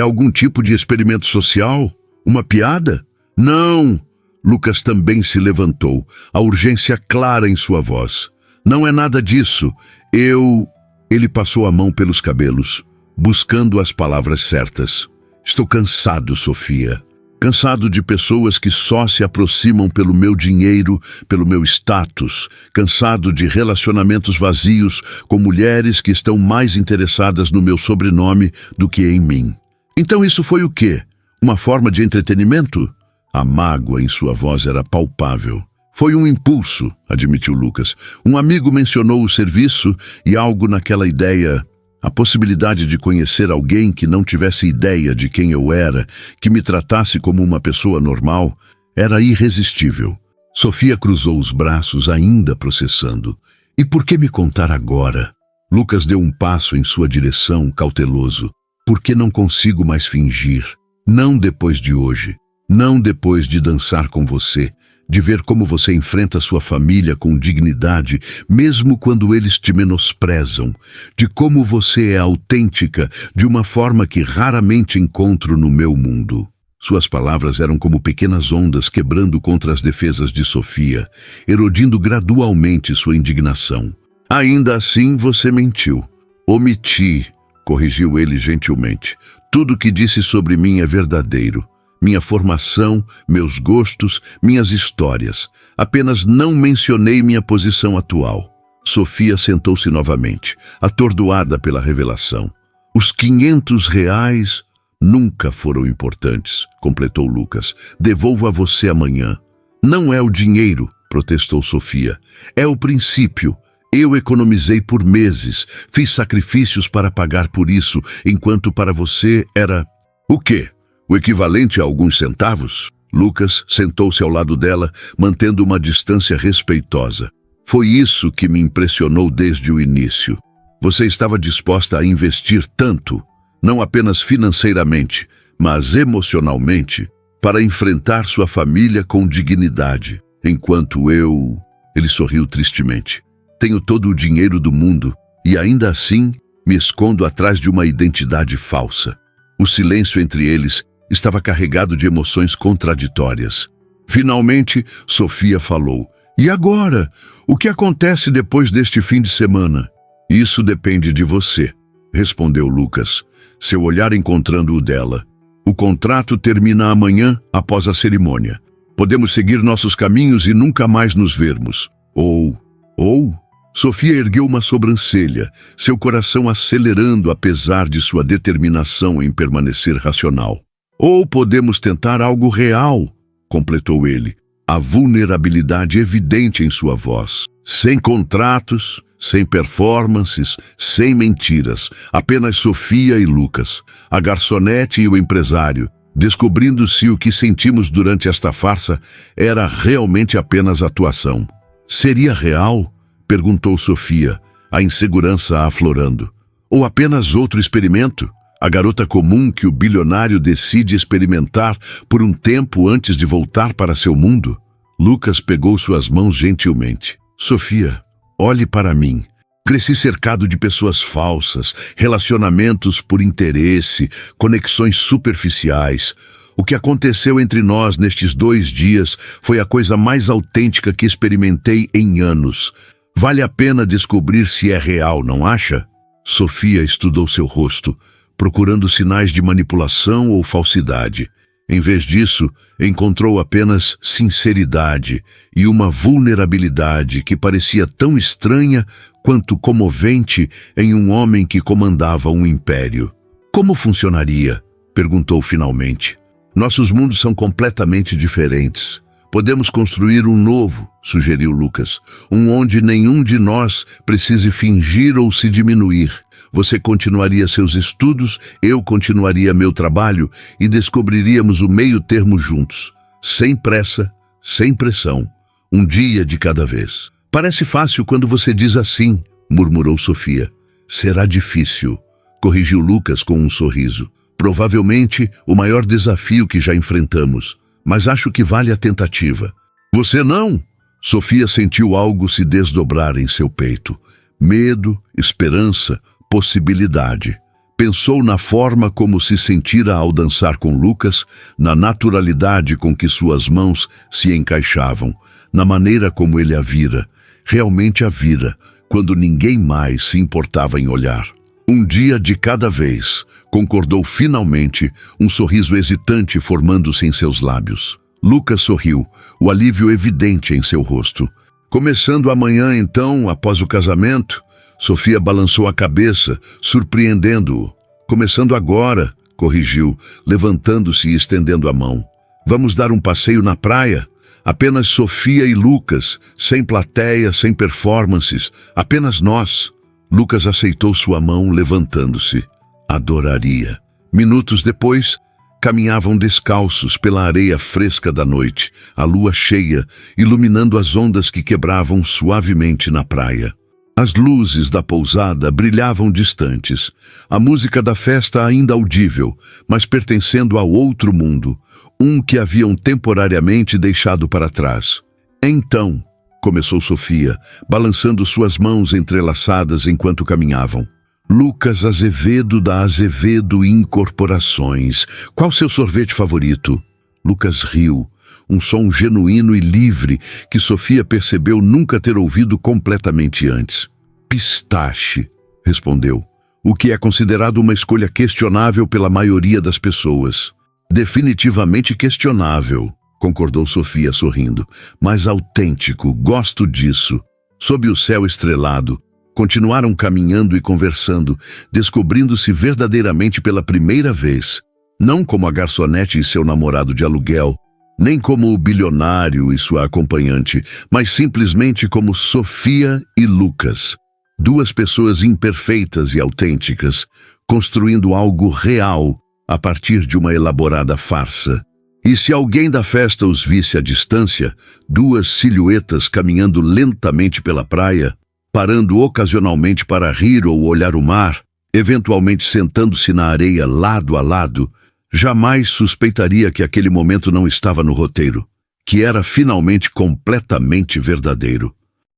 [SPEAKER 1] algum tipo de experimento social? Uma piada?" "Não!" Lucas também se levantou, a urgência clara em sua voz. "Não é nada disso. Ele passou a mão pelos cabelos, buscando as palavras certas. "Estou cansado, Sofia. Cansado de pessoas que só se aproximam pelo meu dinheiro, pelo meu status. Cansado de relacionamentos vazios com mulheres que estão mais interessadas no meu sobrenome do que em mim. Então isso foi o quê? Uma forma de entretenimento? A mágoa em sua voz era palpável. Foi um impulso, admitiu Lucas. Um amigo mencionou o serviço e algo naquela ideia. A possibilidade de conhecer alguém que não tivesse ideia de quem eu era, que me tratasse como uma pessoa normal, era irresistível. Sofia cruzou os braços, ainda processando. E por que me contar agora? Lucas deu um passo em sua direção, cauteloso. Por que não consigo mais fingir? Não depois de hoje. Não depois de dançar com você. De ver como você enfrenta sua família com dignidade, mesmo quando eles te menosprezam, de como você é autêntica de uma forma que raramente encontro no meu mundo. Suas palavras eram como pequenas ondas quebrando contra as defesas de Sofia, erodindo gradualmente sua indignação. Ainda assim você mentiu. Omiti, corrigiu ele gentilmente. Tudo que disse sobre mim é verdadeiro. Minha formação, meus gostos, minhas histórias. Apenas não mencionei minha posição atual. Sofia sentou-se novamente, atordoada pela revelação. Os R$ 500 nunca foram importantes, completou Lucas. Devolvo a você amanhã. Não é o dinheiro, protestou Sofia. É o princípio. Eu economizei por meses, fiz sacrifícios para pagar por isso, enquanto para você era... O quê? O equivalente a alguns centavos? Lucas sentou-se ao lado dela, mantendo uma distância respeitosa. Foi isso que me impressionou desde o início. Você estava disposta a investir tanto, não apenas financeiramente, mas emocionalmente, para enfrentar sua família com dignidade, enquanto eu... Ele sorriu tristemente. Tenho todo o dinheiro do mundo e ainda assim me escondo atrás de uma identidade falsa. O silêncio entre eles estava carregado de emoções contraditórias. Finalmente, Sofia falou. E agora? O que acontece depois deste fim de semana? Isso depende de você, respondeu Lucas, seu olhar encontrando o dela. O contrato termina amanhã após a cerimônia. Podemos seguir nossos caminhos e nunca mais nos vermos. Ou... Sofia ergueu uma sobrancelha, seu coração acelerando apesar de sua determinação em permanecer racional. Ou podemos tentar algo real, completou ele, a vulnerabilidade evidente em sua voz. Sem contratos, sem performances, sem mentiras, apenas Sofia e Lucas, a garçonete e o empresário, descobrindo se o que sentimos durante esta farsa era realmente apenas atuação. Seria real? Perguntou Sofia, a insegurança aflorando. Ou apenas outro experimento? A garota comum que o bilionário decide experimentar por um tempo antes de voltar para seu mundo? Lucas pegou suas mãos gentilmente. Sofia, olhe para mim. Cresci cercado de pessoas falsas, relacionamentos por interesse, conexões superficiais. O que aconteceu entre nós nestes 2 dias foi a coisa mais autêntica que experimentei em anos. Vale a pena descobrir se é real, não acha? Sofia estudou seu rosto, procurando sinais de manipulação ou falsidade. Em vez disso, encontrou apenas sinceridade e uma vulnerabilidade que parecia tão estranha quanto comovente em um homem que comandava um império. Como funcionaria? Perguntou finalmente. Nossos mundos são completamente diferentes. Podemos construir um novo, sugeriu Lucas, onde nenhum de nós precise fingir ou se diminuir. Você continuaria seus estudos, eu continuaria meu trabalho e descobriríamos o meio termo juntos. Sem pressa, sem pressão. Um dia de cada vez. Parece fácil quando você diz assim, murmurou Sofia. Será difícil, corrigiu Lucas com um sorriso. Provavelmente o maior desafio que já enfrentamos, mas acho que vale a tentativa. Você não? Sofia sentiu algo se desdobrar em seu peito. Medo, esperança, possibilidade. Pensou na forma como se sentira ao dançar com Lucas, na naturalidade com que suas mãos se encaixavam, na maneira como ele a vira, realmente a vira, quando ninguém mais se importava em olhar. Um dia de cada vez, concordou finalmente, um sorriso hesitante formando-se em seus lábios. Lucas sorriu, o alívio evidente em seu rosto. Começando amanhã, então, após o casamento? Sofia balançou a cabeça, surpreendendo-o. Começando agora, corrigiu, levantando-se e estendendo a mão. Vamos dar um passeio na praia? Apenas Sofia e Lucas, sem plateia, sem performances, apenas nós. Lucas aceitou sua mão, levantando-se. Adoraria. Minutos depois, caminhavam descalços pela areia fresca da noite, a lua cheia, iluminando as ondas que quebravam suavemente na praia. As luzes da pousada brilhavam distantes, a música da festa ainda audível, mas pertencendo a outro mundo, um que haviam temporariamente deixado para trás. Então, começou Sofia, balançando suas mãos entrelaçadas enquanto caminhavam. Lucas Azevedo da Azevedo Incorporações. Qual seu sorvete favorito? Lucas riu, um som genuíno e livre que Sofia percebeu nunca ter ouvido completamente antes. Pistache, respondeu, o que é considerado uma escolha questionável pela maioria das pessoas. Definitivamente questionável, concordou Sofia sorrindo, mas autêntico, gosto disso. Sob o céu estrelado, continuaram caminhando e conversando, descobrindo-se verdadeiramente pela primeira vez, não como a garçonete e seu namorado de aluguel, nem como o bilionário e sua acompanhante, mas simplesmente como Sofia e Lucas. Duas pessoas imperfeitas e autênticas, construindo algo real a partir de uma elaborada farsa. E se alguém da festa os visse à distância, duas silhuetas caminhando lentamente pela praia, parando ocasionalmente para rir ou olhar o mar, eventualmente sentando-se na areia lado a lado, jamais suspeitaria que aquele momento não estava no roteiro, que era finalmente completamente verdadeiro.